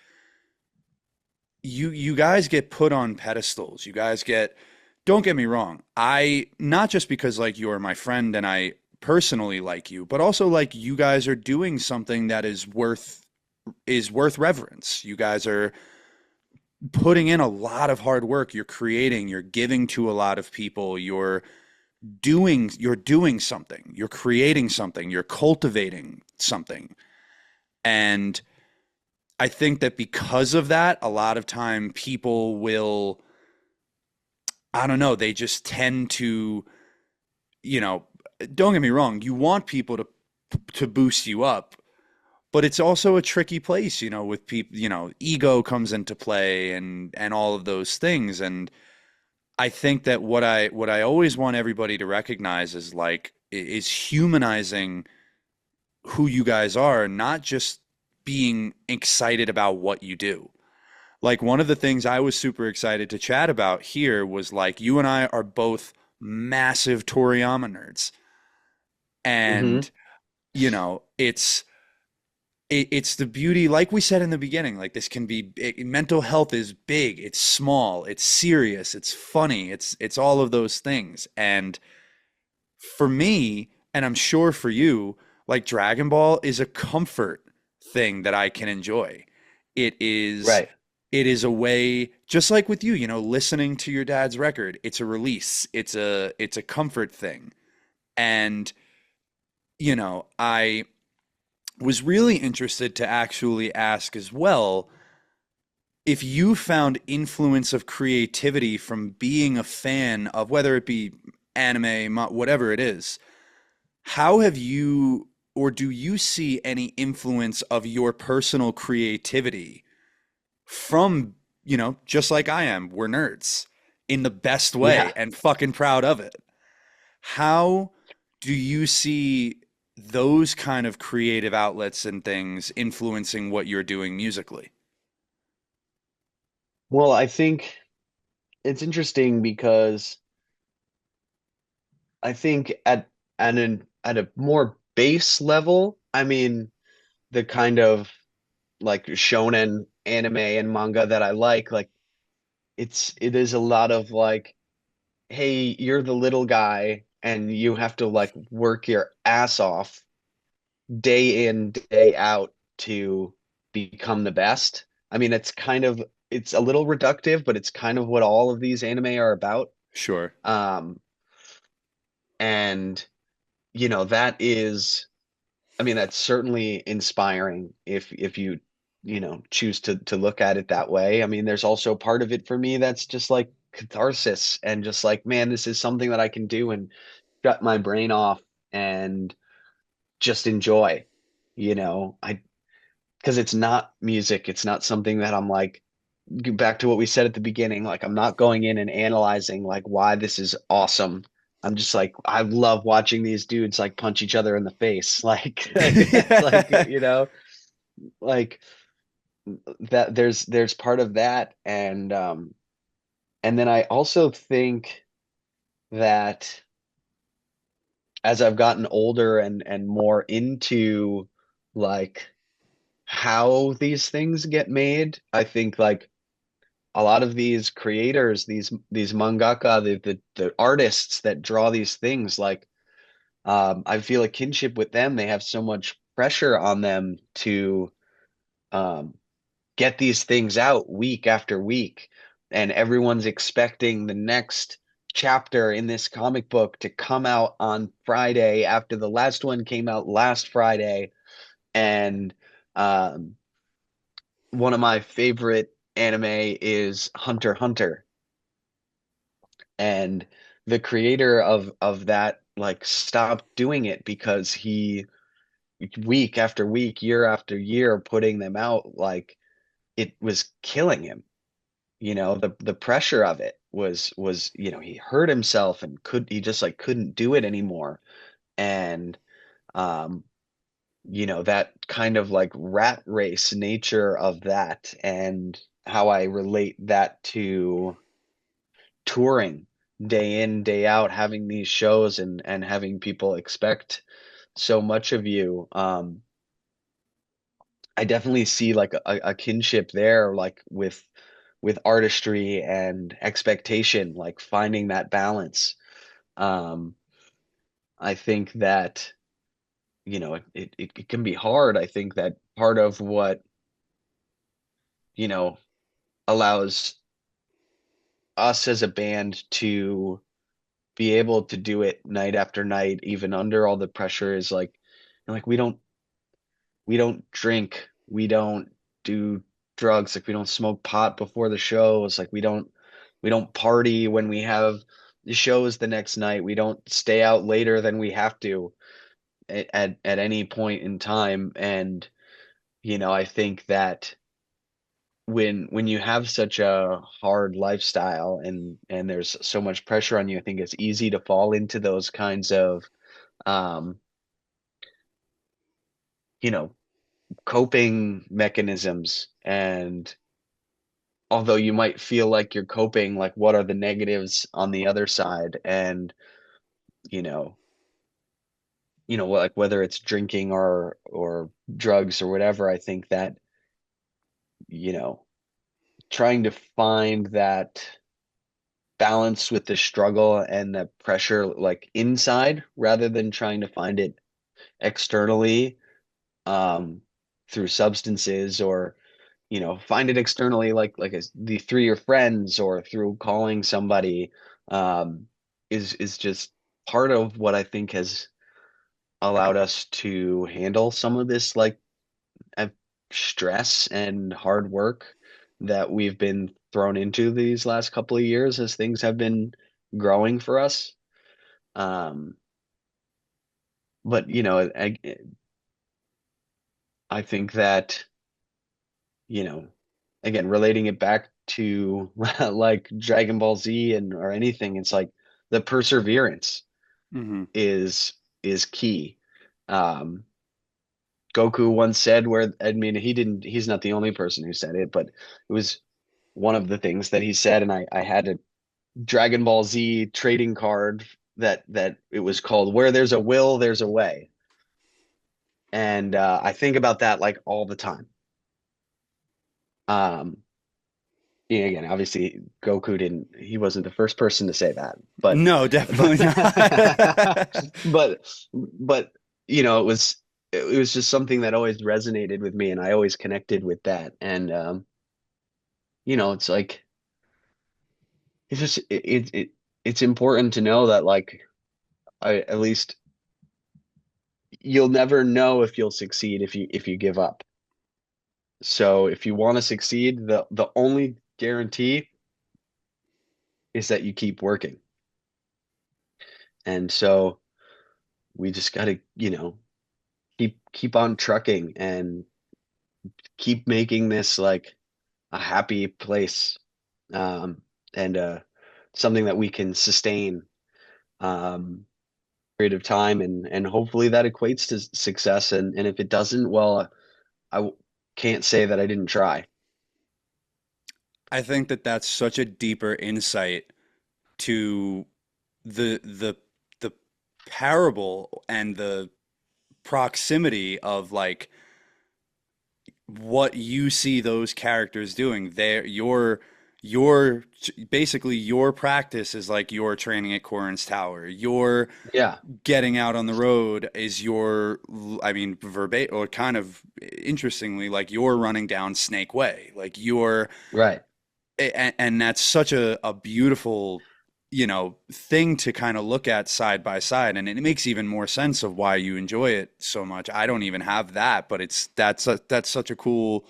[SPEAKER 1] you guys get put on pedestals. You guys get, don't get me wrong. I not just because like you're my friend and I personally like you, but also like you guys are doing something that is worth reverence. You guys are putting in a lot of hard work. You're creating, you're giving to a lot of people. You're doing something. You're creating something. You're cultivating something. And I think that because of that, a lot of time people will, I don't know, they just tend to, you know, don't get me wrong, you want people to boost you up, but it's also a tricky place, with people, ego comes into play and all of those things. And I think that what I always want everybody to recognize is like is humanizing who you guys are, not just being excited about what you do. Like one of the things I was super excited to chat about here was like you and I are both massive Toriyama nerds.
[SPEAKER 2] Hmm.
[SPEAKER 1] And it's the beauty, like we said in the beginning, like this can be mental health is big, it's small, it's serious, it's funny, it's all of those things. And for me, and I'm sure for you, like Dragon Ball is a comfort thing that I can enjoy. It is
[SPEAKER 2] Right.
[SPEAKER 1] it is a way, just like with you, listening to your dad's record, it's a release. It's a comfort thing. And I was really interested to actually ask as well if you found influence of creativity from being a fan of whether it be anime, whatever it is. How have you, or do you see any influence of your personal creativity from, just like I am, we're nerds in the best way
[SPEAKER 2] Yeah.
[SPEAKER 1] and fucking proud of it? How do you see those kind of creative outlets and things influencing what you're doing musically?
[SPEAKER 2] Well, I think it's interesting because I think at a more base level, I mean, the kind of like shonen anime and manga that I like it is a lot of like, hey, you're the little guy and you have to like work your ass off day in, day out to become the best. I mean, it's a little reductive, but it's kind of what all of these anime are about.
[SPEAKER 1] Sure.
[SPEAKER 2] Um, and that is, I mean, that's certainly inspiring if you, choose to look at it that way. I mean, there's also part of it for me that's just like catharsis and just like, man, this is something that I can do and shut my brain off and just enjoy. I because it's not music, it's not something that I'm like back to what we said at the beginning, like I'm not going in and analyzing like why this is awesome. I'm just like I love watching these dudes like punch each other in the face. Like it's like, like that there's part of that and then I also think that as I've gotten older and more into like how these things get made, I think like a lot of these creators, these mangaka, the artists that draw these things, like I feel a kinship with them. They have so much pressure on them to um, get these things out week after week, and everyone's expecting the next chapter in this comic book to come out on Friday after the last one came out last Friday. And um, one of my favorite anime is Hunter x Hunter, and the creator of that like stopped doing it because he week after week, year after year putting them out, like it was killing him. The pressure of it was he hurt himself and he just like couldn't do it anymore. And um that kind of like rat race nature of that and how I relate that to touring day in, day out, having these shows and having people expect so much of you. I definitely see like a kinship there, like with artistry and expectation, like finding that balance. Um, I think that, it can be hard. I think that part of what, you know, allows us as a band to be able to do it night after night, even under all the pressure, is like we don't drink, we don't do drugs, like we don't smoke pot before the shows, like we don't party when we have the shows the next night. We don't stay out later than we have to at any point in time. And I think that when you have such a hard lifestyle and there's so much pressure on you, I think it's easy to fall into those kinds of um, you know, coping mechanisms. And although you might feel like you're coping, like what are the negatives on the other side? And you know, like whether it's drinking or drugs or whatever, I think that, you know, trying to find that balance with the struggle and the pressure like inside rather than trying to find it externally, um through substances, or find it externally, through your friends or through calling somebody, um is just part of what I think has allowed us to handle some of this, like, uh, stress and hard work that we've been thrown into these last couple of years as things have been growing for us. Um, but I think that, you know, again, relating it back to like Dragon Ball Z and or anything, it's like the perseverance
[SPEAKER 1] Hmm.
[SPEAKER 2] is key. Um, Goku once said, where, I mean, he's not the only person who said it, but it was one of the things that he said, and I had a Dragon Ball Z trading card that it was called "Where There's a Will, There's a Way," and I think about that like all the time. Um, yeah, again, obviously Goku didn't, he wasn't the first person to say that, but
[SPEAKER 1] No,
[SPEAKER 2] but
[SPEAKER 1] definitely not.
[SPEAKER 2] but it was just something that always resonated with me, and I always connected with that. And it's like it's just it's important to know that, like, at least you'll never know if you'll succeed if you give up. So if you want to succeed, the only guarantee is that you keep working. And so we just got to, keep on trucking and keep making this like a happy place, and something that we can sustain, um, period of time, and hopefully that equates to success. And if it doesn't, well, can't say that I didn't try.
[SPEAKER 1] I think that that's such a deeper insight to the the parable and the proximity of like what you see those characters doing. Your basically your practice is like your training at Corrin's Tower. Your
[SPEAKER 2] Yeah,
[SPEAKER 1] getting out on the road is your, I mean, verbatim or kind of interestingly, like you're running down Snake Way. Like you're
[SPEAKER 2] right.
[SPEAKER 1] and that's such a beautiful thing to kind of look at side by side, and it makes even more sense of why you enjoy it so much. I don't even have that, but that's such a cool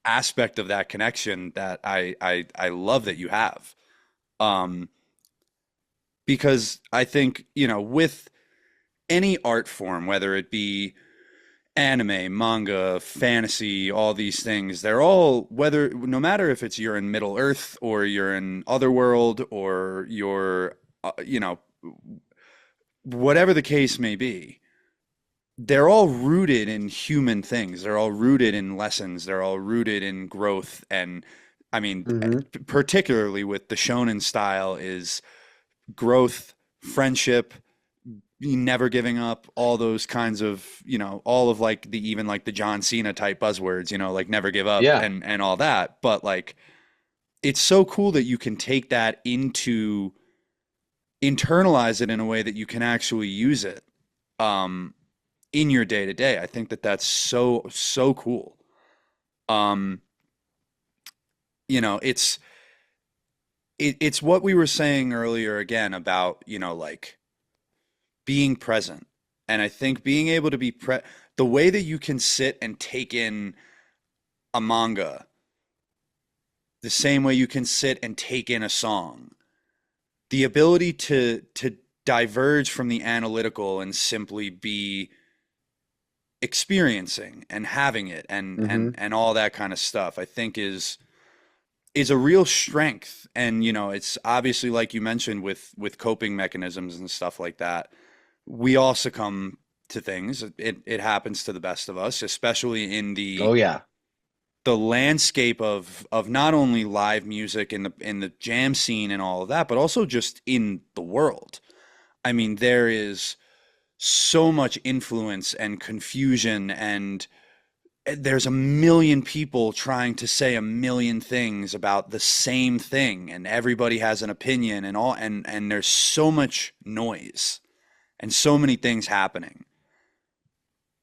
[SPEAKER 1] aspect of that connection that I love that you have, um because I think with any art form, whether it be anime, manga, fantasy, all these things, they're all, whether, no matter if it's you're in Middle Earth or you're in Otherworld or you're, whatever the case may be, they're all rooted in human things. They're all rooted in lessons. They're all rooted in growth. And I mean,
[SPEAKER 2] Hmm.
[SPEAKER 1] particularly with the shonen style is growth, friendship, never giving up, all those kinds of, all of like the even like the John Cena type buzzwords, like never give up
[SPEAKER 2] Yeah.
[SPEAKER 1] and all that. But like it's so cool that you can take that into internalize it in a way that you can actually use it um in your day to day. I think that that's so cool. Um, it's it's what we were saying earlier again about, like being present. And I think being able to the way that you can sit and take in a manga, the same way you can sit and take in a song, the ability to diverge from the analytical and simply be experiencing and having it and
[SPEAKER 2] Hmm.
[SPEAKER 1] all that kind of stuff, I think is a real strength. And it's obviously like you mentioned with coping mechanisms and stuff like that. We all succumb to things. It happens to the best of us, especially in
[SPEAKER 2] Oh yeah.
[SPEAKER 1] the landscape of not only live music in the jam scene and all of that, but also just in the world. I mean, there is so much influence and confusion, and there's a million people trying to say a million things about the same thing, and everybody has an opinion and all, and there's so much noise and so many things happening.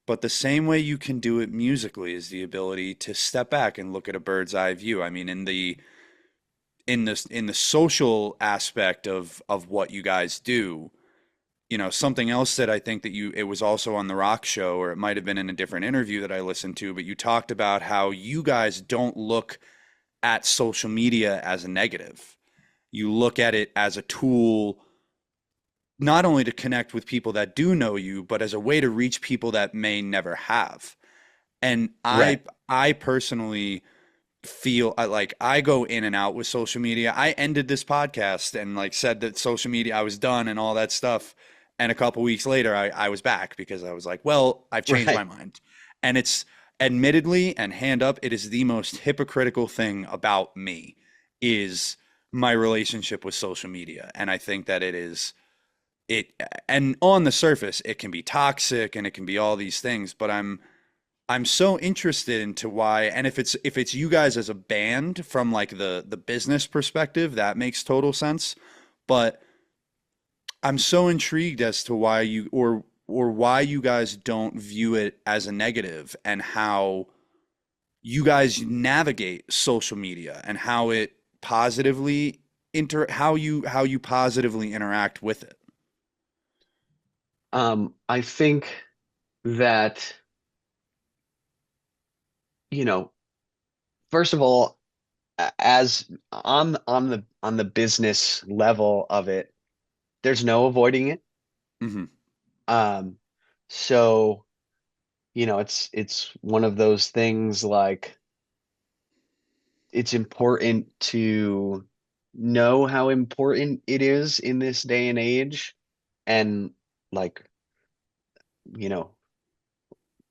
[SPEAKER 1] But the same way you can do it musically is the ability to step back and look at a bird's eye view. I mean, in the social aspect of what you guys do, something else that I think that it was also on the Rock show, or it might have been in a different interview that I listened to, but you talked about how you guys don't look at social media as a negative. You look at it as a tool not only to connect with people that do know you, but as a way to reach people that may never have. And I
[SPEAKER 2] Right.
[SPEAKER 1] I personally feel like I go in and out with social media. I ended this podcast and like said that social media I was done and all that stuff. And a couple weeks later I was back because I was like, well, I've changed my
[SPEAKER 2] Right.
[SPEAKER 1] mind. And it's admittedly and hand up, it is the most hypocritical thing about me is my relationship with social media. And I think that it and on the surface it can be toxic and it can be all these things, but I'm so interested into why, and if it's you guys as a band from like the business perspective, that makes total sense. But I'm so intrigued as to why or why you guys don't view it as a negative, and how you guys navigate social media and how it positively how you positively interact with it.
[SPEAKER 2] I think that, you know, first of all, as on the business level of it, there's no avoiding it.
[SPEAKER 1] Hmm.
[SPEAKER 2] Um, so, it's one of those things like it's important to know how important it is in this day and age and like, you know,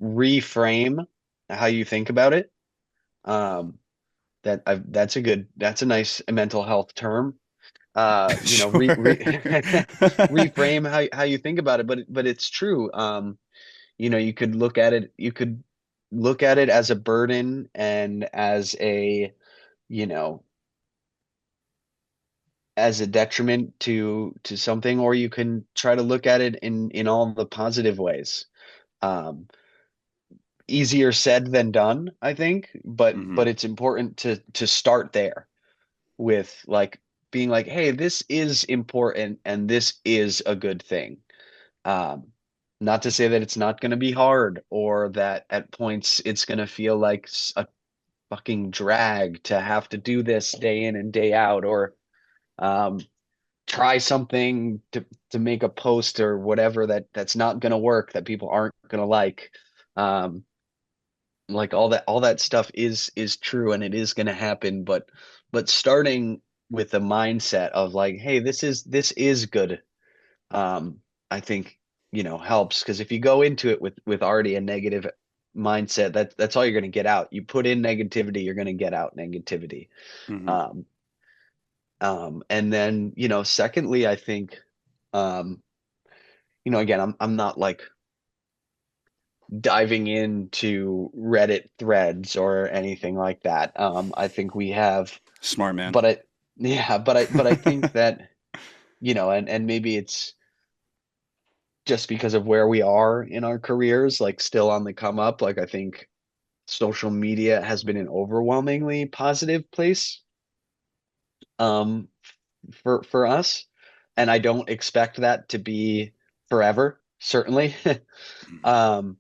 [SPEAKER 2] reframe how you think about it. Um, that's a nice mental health term.
[SPEAKER 1] Sure.
[SPEAKER 2] Reframe how you think about it, but it's true. You could look at it as a burden and as you know, as a detriment to something, or you can try to look at it in all the positive ways. Um, Easier said than done, I think, but
[SPEAKER 1] Hmm.
[SPEAKER 2] it's important to start there with like being like, hey, this is important and this is a good thing. Um, Not to say that it's not going to be hard or that at points it's going to feel like a fucking drag to have to do this day in and day out, or um, try something to make a post or whatever that's not going to work, that people aren't going to like. Um, like all that stuff is true and it is going to happen, but starting with the mindset of like, hey, this is good. um I think, helps, because if you go into it with already a negative mindset, that's all you're going to get out. You put in negativity, you're going to get out negativity.
[SPEAKER 1] Hmm.
[SPEAKER 2] um And then, secondly, I think, um, again, I'm not like diving into Reddit threads or anything like that. I think we have,
[SPEAKER 1] Smart man.
[SPEAKER 2] but yeah, but I think that, and maybe it's just because of where we are in our careers, like still on the come up. Like I think social media has been an overwhelmingly positive place, um, for us, and I don't expect that to be forever, certainly. Um,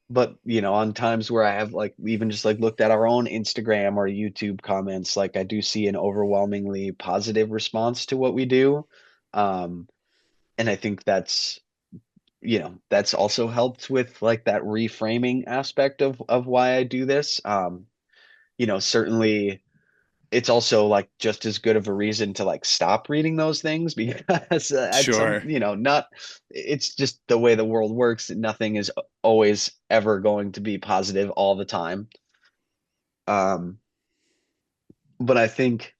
[SPEAKER 2] but on times where I have like even just like looked at our own Instagram or YouTube comments, like I do see an overwhelmingly positive response to what we do. Um, and I think that's also helped with like that reframing aspect of why I do this. Certainly it's also like just as good of a reason to like stop reading those things because at some,
[SPEAKER 1] Sure.
[SPEAKER 2] not, it's just the way the world works. Nothing is always ever going to be positive all the time. Um, but I think,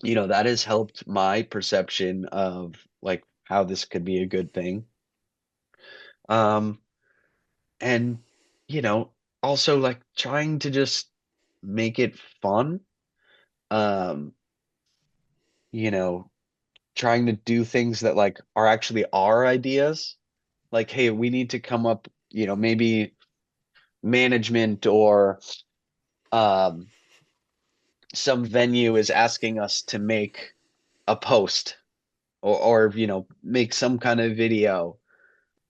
[SPEAKER 2] that has helped my perception of like how this could be a good thing. Um, and, you know, also like trying to just make it fun. Um, you know, trying to do things that like are actually our ideas. Like, hey, we need to come up, maybe management or um, some venue is asking us to make a post or make some kind of video.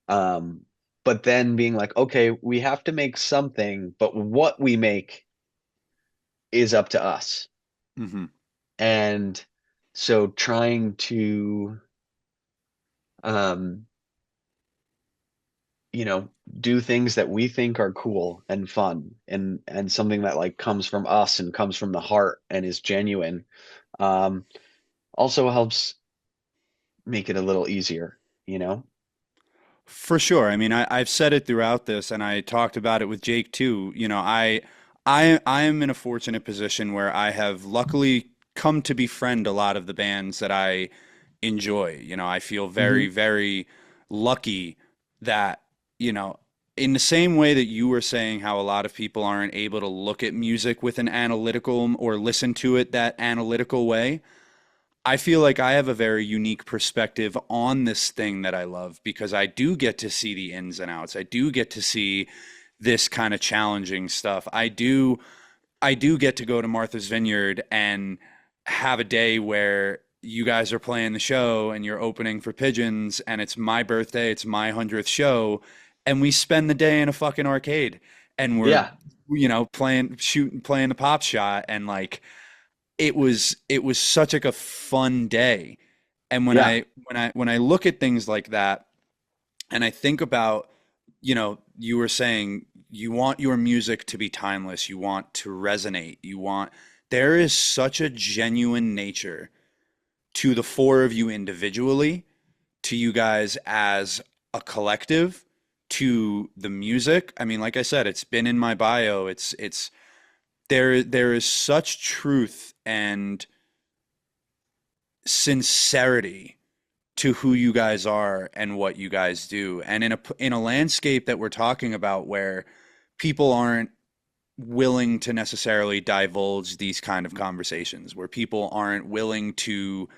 [SPEAKER 2] Um, but then being like, okay, we have to make something, but what we make is up to us.
[SPEAKER 1] Hmm.
[SPEAKER 2] And so trying to um, do things that we think are cool and fun and something that like comes from us and comes from the heart and is genuine, um, also helps make it a little easier.
[SPEAKER 1] For sure. I mean, I've said it throughout this, and I talked about it with Jake too. I am in a fortunate position where I have luckily come to befriend a lot of the bands that I enjoy. I feel very,
[SPEAKER 2] Hmm.
[SPEAKER 1] very lucky that, you know, in the same way that you were saying how a lot of people aren't able to look at music with an analytical or listen to it that analytical way. I feel like I have a very unique perspective on this thing that I love because I do get to see the ins and outs. I do get to see this kind of challenging stuff. I do get to go to Martha's Vineyard and have a day where you guys are playing the show and you're opening for Pigeons and it's my birthday, it's my 100th show, and we spend the day in a fucking arcade and we're
[SPEAKER 2] Yeah.
[SPEAKER 1] playing the pop shot, and like it was such like a fun day. And when
[SPEAKER 2] Yeah.
[SPEAKER 1] I look at things like that and I think about, you were saying you want your music to be timeless, you want to resonate, there is such a genuine nature to the four of you individually, to you guys as a collective, to the music. I mean, like I said, it's been in my bio. It's there is such truth and sincerity to who you guys are and what you guys do. And in a landscape that we're talking about where people aren't willing to necessarily divulge these kind of conversations, where people aren't willing to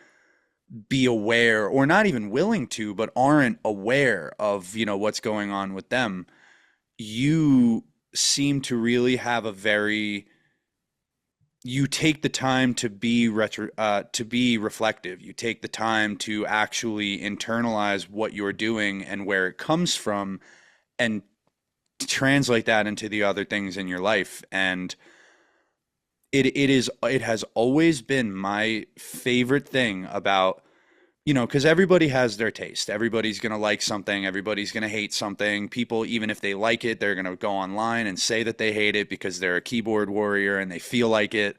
[SPEAKER 1] be aware, or not even willing to, but aren't aware of, what's going on with them, you seem to really have a very you take the time to be to be reflective. You take the time to actually internalize what you're doing and where it comes from, and translate that into the other things in your life. And it has always been my favorite thing about, because everybody has their taste. Everybody's gonna like something. Everybody's gonna hate something. People, even if they like it, they're gonna go online and say that they hate it because they're a keyboard warrior and they feel like it.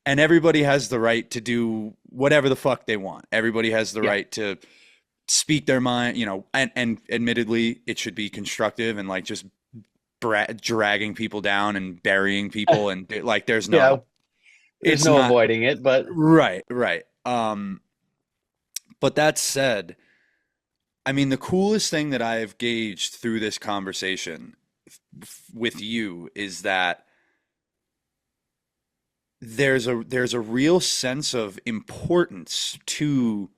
[SPEAKER 1] And everybody has the right to do whatever the fuck they want. Everybody has the
[SPEAKER 2] Yeah.
[SPEAKER 1] right to speak their mind, and admittedly, it should be constructive and like just dragging people down and burying people and like there's
[SPEAKER 2] Yeah.
[SPEAKER 1] no
[SPEAKER 2] There's
[SPEAKER 1] It's
[SPEAKER 2] no
[SPEAKER 1] not
[SPEAKER 2] avoiding it, but
[SPEAKER 1] right, right. But that said, I mean, the coolest thing that I've gauged through this conversation with you is that there's a real sense of importance to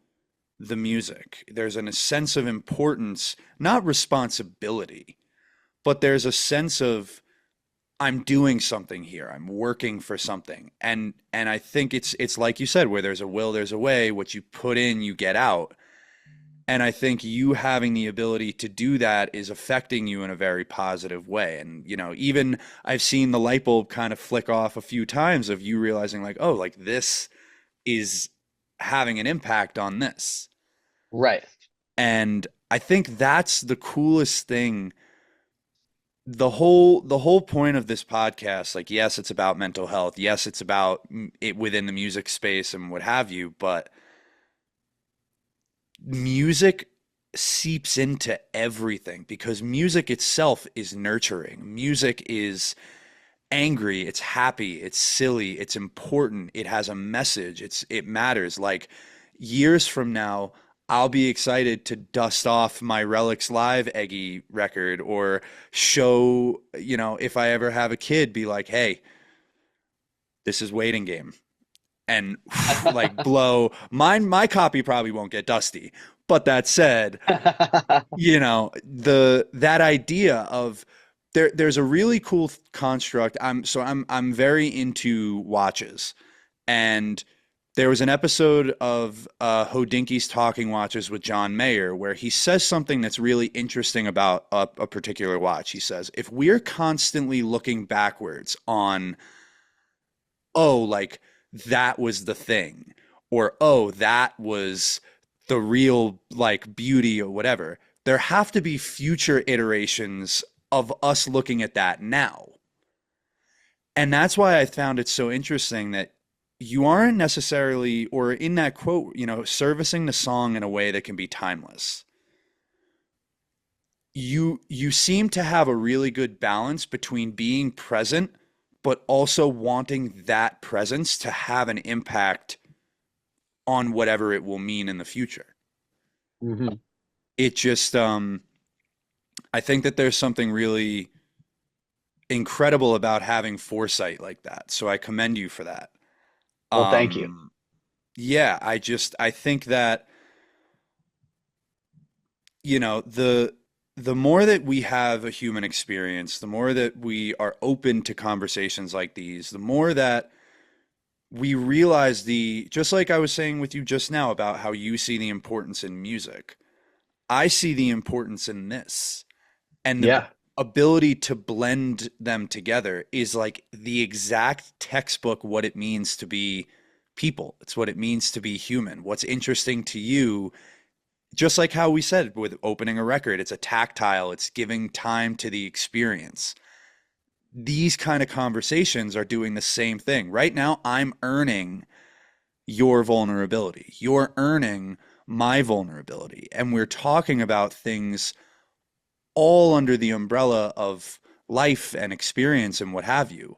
[SPEAKER 1] the music. There's a sense of importance, not responsibility, but there's a sense of I'm doing something here. I'm working for something. And I think it's like you said, where there's a will, there's a way. What you put in, you get out. And I think you having the ability to do that is affecting you in a very positive way. And, even I've seen the light bulb kind of flick off a few times of you realizing, like, oh, like this is having an impact on this.
[SPEAKER 2] right.
[SPEAKER 1] And I think that's the coolest thing. The whole point of this podcast, like, yes, it's about mental health. Yes, it's about it within the music space and what have you, but music seeps into everything because music itself is nurturing. Music is angry, it's happy, it's silly, it's important, it has a message, it matters. Like years from now, I'll be excited to dust off my Relics Live Eggy record or show, if I ever have a kid, be like, hey, this is Waiting Game. And like blow mine, my copy probably won't get dusty. But that said, the that idea of there's a really cool construct. I'm very into watches, and there was an episode of Hodinkie's Talking Watches with John Mayer where he says something that's really interesting about a particular watch. He says, if we're constantly looking backwards on, oh, like that was the thing, or oh, that was the real like beauty or whatever, there have to be future iterations of us looking at that now. And that's why I found it so interesting that you aren't necessarily, or in that quote, servicing the song in a way that can be timeless. You seem to have a really good balance between being present but also wanting that presence to have an impact on whatever it will mean in the future.
[SPEAKER 2] hmm
[SPEAKER 1] It just I think that there's something really incredible about having foresight like that. So I commend you for that.
[SPEAKER 2] Well, thank you.
[SPEAKER 1] Um yeah, I think that the more that we have a human experience, the more that we are open to conversations like these, the more that we realize just like I was saying with you just now about how you see the importance in music, I see the importance in this. And the
[SPEAKER 2] Yeah.
[SPEAKER 1] ability to blend them together is like the exact textbook what it means to be people. It's what it means to be human. What's interesting to you, just like how we said with opening a record, it's a tactile, it's giving time to the experience. These kind of conversations are doing the same thing. Right now, I'm earning your vulnerability. You're earning my vulnerability. And we're talking about things all under the umbrella of life and experience and what have you.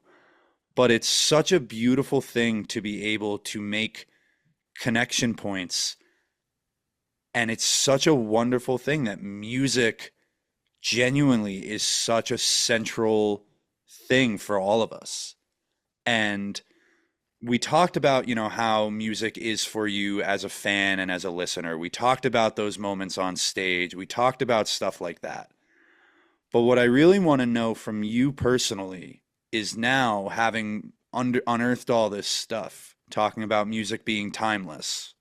[SPEAKER 1] But it's such a beautiful thing to be able to make connection points. And it's such a wonderful thing that music genuinely is such a central thing for all of us. And we talked about, how music is for you as a fan and as a listener. We talked about those moments on stage. We talked about stuff like that. But what I really want to know from you personally is now having unearthed all this stuff, talking about music being timeless.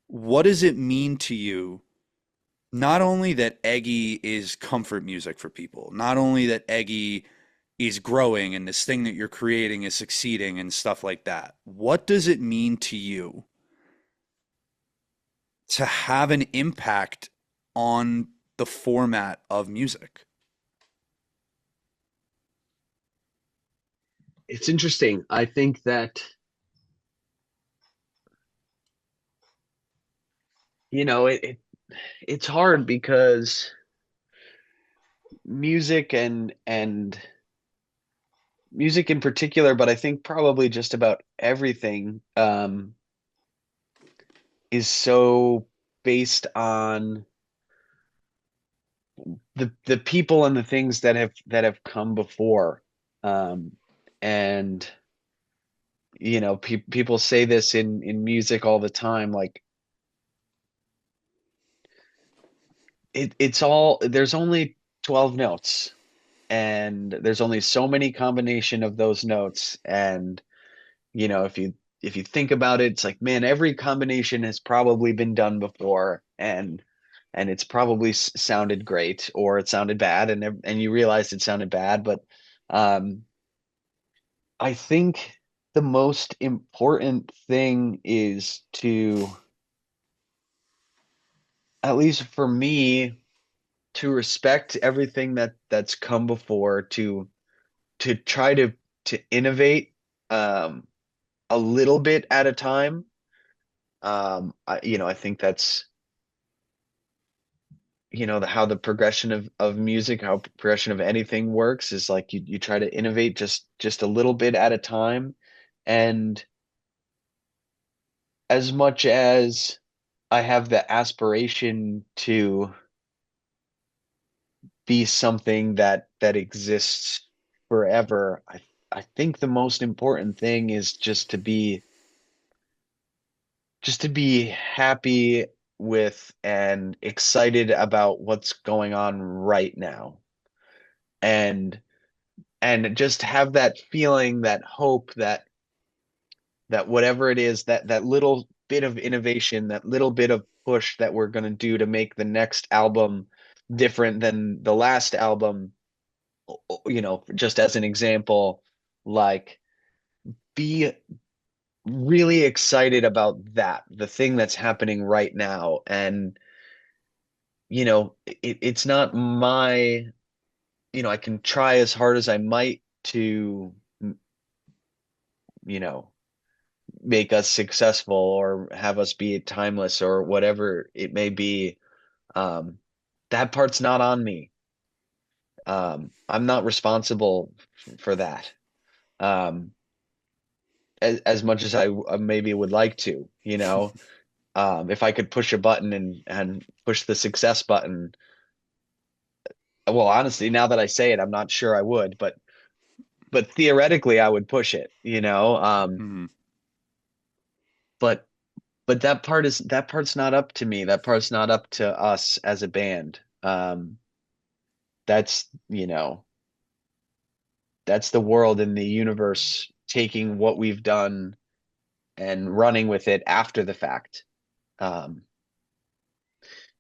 [SPEAKER 1] What does it mean to you, not only that Eggy is comfort music for people, not only that Eggy is growing and this thing that you're creating is succeeding and stuff like that. What does it mean to you to have an impact on the format of music?
[SPEAKER 2] It's interesting. I think that, it's hard because music and music in particular, but I think probably just about everything is so based on the people and the things that have come before. Um, and people say this in music all the time, like it's all there's only 12 notes and there's only so many combination of those notes. And if you think about it, it's like, man, every combination has probably been done before, and it's probably sounded great or it sounded bad, and you realized it sounded bad. But um I think the most important thing is to, at least for me, to respect everything that's come before, to try to innovate um a little bit at a time. I think that's how the progression of music, how progression of anything works, is like you try to innovate just a little bit at a time. And as much as I have the aspiration to be something that exists forever, I think the most important thing is just to be happy with and excited about what's going on right now. And just have that feeling, that hope, that whatever it is, that little bit of innovation, that little bit of push that we're going to do to make the next album different than the last album, just as an example, like, be really excited about that, the thing that's happening right now. And it's not my, I can try as hard as I might to, you know, make us successful or have us be timeless or whatever it may be. Um, that part's not on me. I'm not responsible for that. Um, as much as I maybe would like to, if I could push a button and push the success button. Well, honestly, now that I say it, I'm not sure I would, but theoretically I would push it,
[SPEAKER 1] Hmm.
[SPEAKER 2] but that part's not up to me. That part's not up to us as a band. That's, that's the world and the universe taking what we've done and running with it after the fact. Um,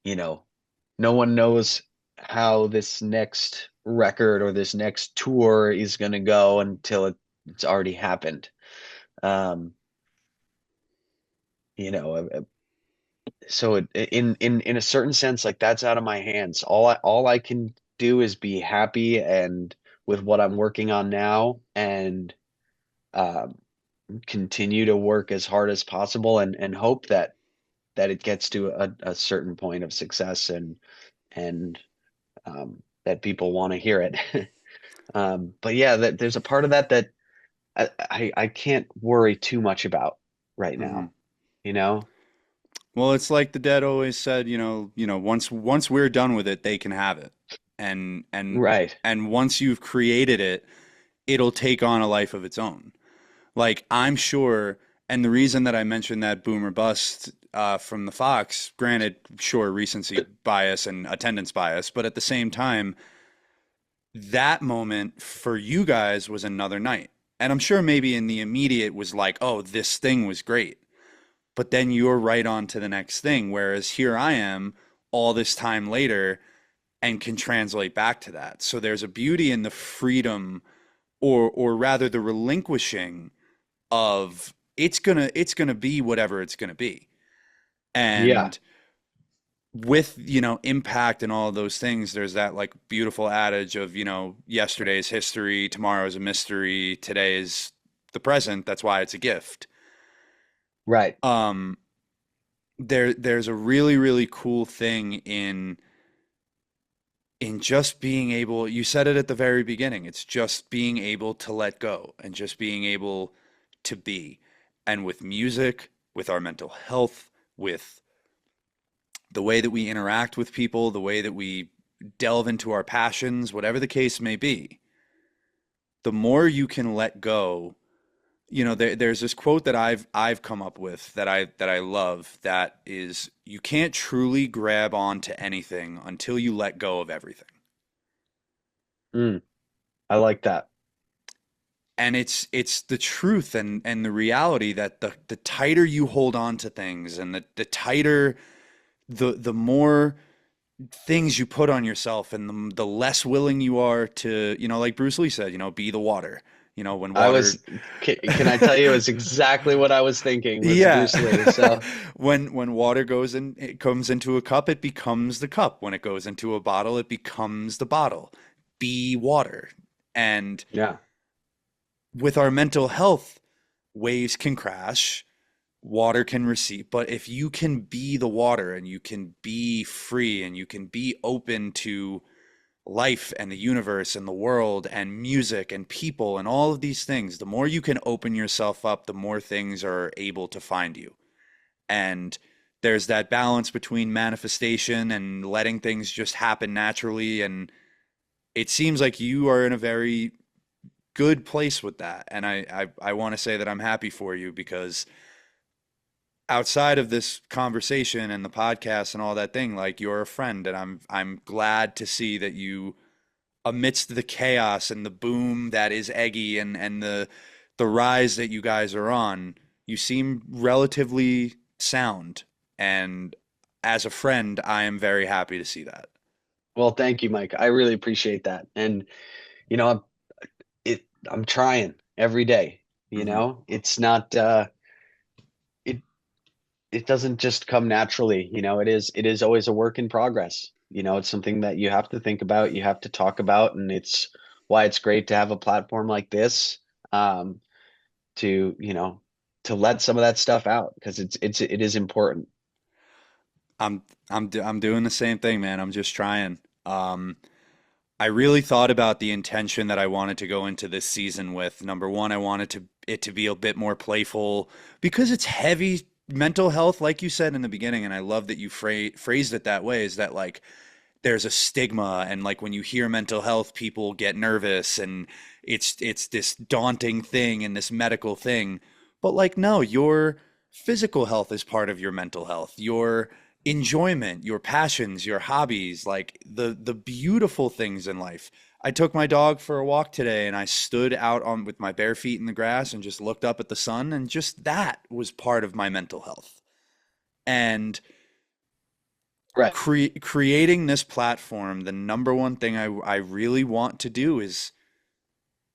[SPEAKER 2] you know, no one knows how this next record or this next tour is going to go until it's already happened. Um, so in a certain sense, like, that's out of my hands. All I can do is be happy and with what I'm working on now, and um, continue to work as hard as possible, and hope that it gets to a certain point of success, and that people want to hear it. But yeah, there's a part of that I can't worry too much about right
[SPEAKER 1] Hmm.
[SPEAKER 2] now, you know?
[SPEAKER 1] Well, it's like the dead always said, once we're done with it, they can have it. And and
[SPEAKER 2] Right.
[SPEAKER 1] and once you've created it, it'll take on a life of its own. Like, I'm sure, and the reason that I mentioned that boomer bust from the Fox, granted, sure, recency bias and attendance bias, but at the same time, that moment for you guys was another night. And I'm sure maybe in the immediate was like, oh, this thing was great. But then you're right on to the next thing. Whereas here I am all this time later and can translate back to that. So there's a beauty in the freedom, or rather the relinquishing of, it's gonna be whatever it's gonna be.
[SPEAKER 2] Yeah.
[SPEAKER 1] And with, impact and all of those things, there's that like beautiful adage of, yesterday's history, tomorrow's a mystery, today is the present. That's why it's a gift.
[SPEAKER 2] Right.
[SPEAKER 1] Um, there's a really, really cool thing in in just being able, you said it at the very beginning, it's just being able to let go and just being able to be. And with music, with our mental health, with the way that we interact with people, the way that we delve into our passions, whatever the case may be, the more you can let go. There's this quote that I've come up with that I love, that is, you can't truly grab onto anything until you let go of everything.
[SPEAKER 2] Mm, I like that.
[SPEAKER 1] And it's the truth and the reality that the tighter you hold on to things, and the tighter, the more things you put on yourself, and the less willing you are to, like Bruce Lee said, be the water. When
[SPEAKER 2] I
[SPEAKER 1] water.
[SPEAKER 2] was, can I tell you, it's exactly what I was thinking was
[SPEAKER 1] Yeah.
[SPEAKER 2] Bruce Lee. So
[SPEAKER 1] When water goes in, it comes into a cup, it becomes the cup. When it goes into a bottle, it becomes the bottle. Be water. And
[SPEAKER 2] yeah,
[SPEAKER 1] with our mental health, waves can crash, water can recede. But if you can be the water, and you can be free, and you can be open to life and the universe and the world and music and people and all of these things, the more you can open yourself up, the more things are able to find you. And there's that balance between manifestation and letting things just happen naturally. And it seems like you are in a very good place with that. And I want to say that I'm happy for you, because outside of this conversation and the podcast and all that thing, like, you're a friend, and I'm glad to see that you, amidst the chaos and the boom that is Eggy, and the rise that you guys are on, you seem relatively sound. And as a friend, I am very happy to see that.
[SPEAKER 2] well, thank you, Mike. I really appreciate that. And you know, I'm trying every day.
[SPEAKER 1] Hmm.
[SPEAKER 2] It's not it it doesn't just come naturally. It is always a work in progress. It's something that you have to think about, you have to talk about, and it's why it's great to have a platform like this, um, to to let some of that stuff out, because it is important.
[SPEAKER 1] I'm doing the same thing, man. I'm just trying. Um, I really thought about the intention that I wanted to go into this season with. Number one, I wanted it to be a bit more playful, because it's heavy mental health, like you said in the beginning, and I love that you phrased it that way. Is that, like, there's a stigma, and, like, when you hear mental health, people get nervous, and it's this daunting thing and this medical thing. But, like, no, your physical health is part of your mental health. Your enjoyment, your passions, your hobbies, like the beautiful things in life. I took my dog for a walk today, and I stood out on with my bare feet in the grass and just looked up at the sun, and just that was part of my mental health. And
[SPEAKER 2] Right.
[SPEAKER 1] creating this platform, the number one thing I really want to do is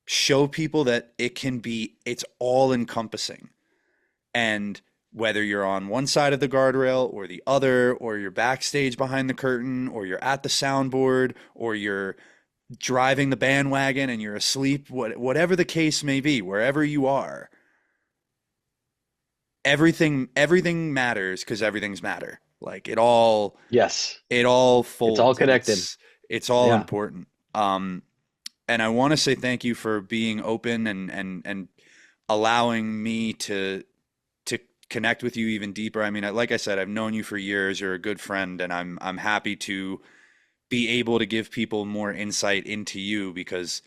[SPEAKER 1] show people that it's all encompassing. And whether you're on one side of the guardrail or the other, or you're backstage behind the curtain, or you're at the soundboard, or you're driving the bandwagon and you're asleep, whatever the case may be, wherever you are, everything matters, because everything's matter. Like,
[SPEAKER 2] Yes.
[SPEAKER 1] it all
[SPEAKER 2] It's all
[SPEAKER 1] folds, and
[SPEAKER 2] connected.
[SPEAKER 1] it's all
[SPEAKER 2] Yeah.
[SPEAKER 1] important. And I want to say thank you for being open, and allowing me to connect with you even deeper. I mean, like I said, I've known you for years. You're a good friend, and I'm happy to be able to give people more insight into you, because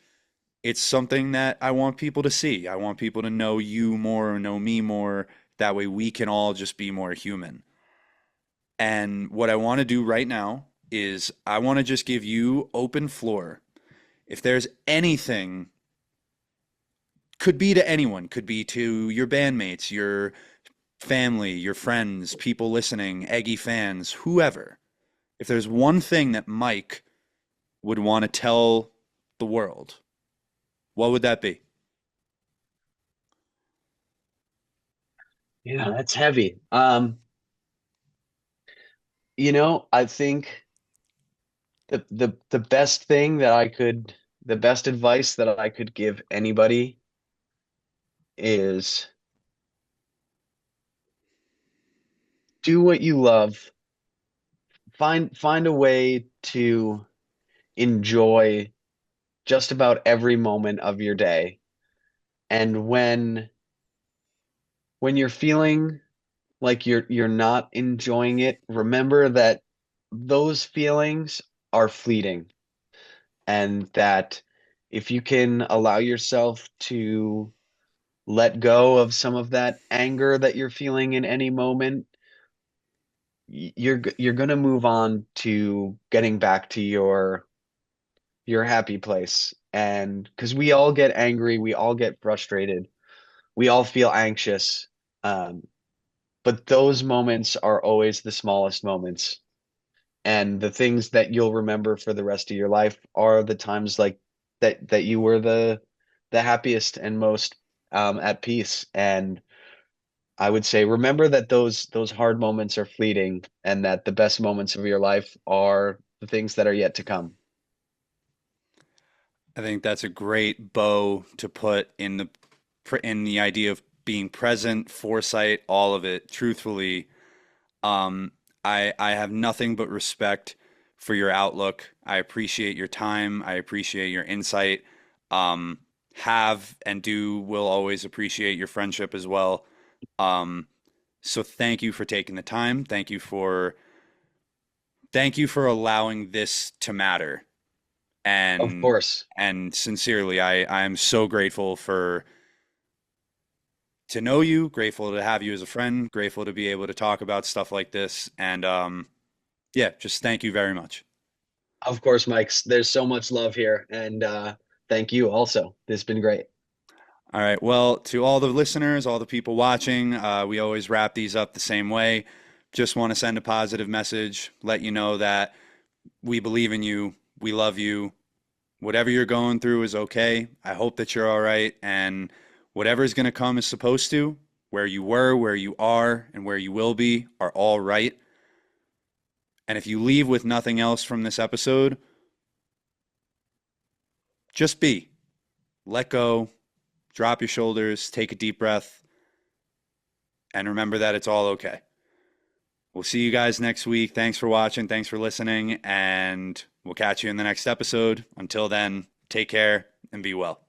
[SPEAKER 1] it's something that I want people to see. I want people to know you more, know me more. That way we can all just be more human. And what I want to do right now is I want to just give you open floor. If there's anything, could be to anyone, could be to your bandmates, your family, your friends, people listening, Eggy fans, whoever. If there's one thing that Mike would want to tell the world, what would that be?
[SPEAKER 2] Yeah, that's heavy. I think the best thing that the best advice that I could give anybody is do what you love. Find a way to enjoy just about every moment of your day. And when you're feeling like you're not enjoying it, remember that those feelings are fleeting, and that if you can allow yourself to let go of some of that anger that you're feeling in any moment, you're going to move on to getting back to your happy place. And because we all get angry, we all get frustrated, we all feel anxious. Um, but those moments are always the smallest moments. And the things that you'll remember for the rest of your life are the times like that you were the happiest and most at peace. And I would say remember that those hard moments are fleeting, and that the best moments of your life are the things that are yet to come.
[SPEAKER 1] I think that's a great bow to put in the idea of being present, foresight, all of it. Truthfully, um, I have nothing but respect for your outlook. I appreciate your time. I appreciate your insight. Um, have and do will always appreciate your friendship as well. Um, so thank you for taking the time. Thank you for allowing this to matter.
[SPEAKER 2] Of
[SPEAKER 1] And
[SPEAKER 2] course.
[SPEAKER 1] sincerely, I'm so grateful for to know you, grateful to have you as a friend, grateful to be able to talk about stuff like this. And yeah, just thank you very much.
[SPEAKER 2] Of course, Mike. There's so much love here, and thank you also. This has been great.
[SPEAKER 1] All right. Well, to all the listeners, all the people watching, we always wrap these up the same way. Just want to send a positive message, let you know that we believe in you, we love you. Whatever you're going through is okay. I hope that you're all right, and whatever is going to come is supposed to. Where you were, where you are, and where you will be are all right. And if you leave with nothing else from this episode, just be. Let go, drop your shoulders, take a deep breath, and remember that it's all okay. We'll see you guys next week. Thanks for watching. Thanks for listening. And we'll catch you in the next episode. Until then, take care and be well.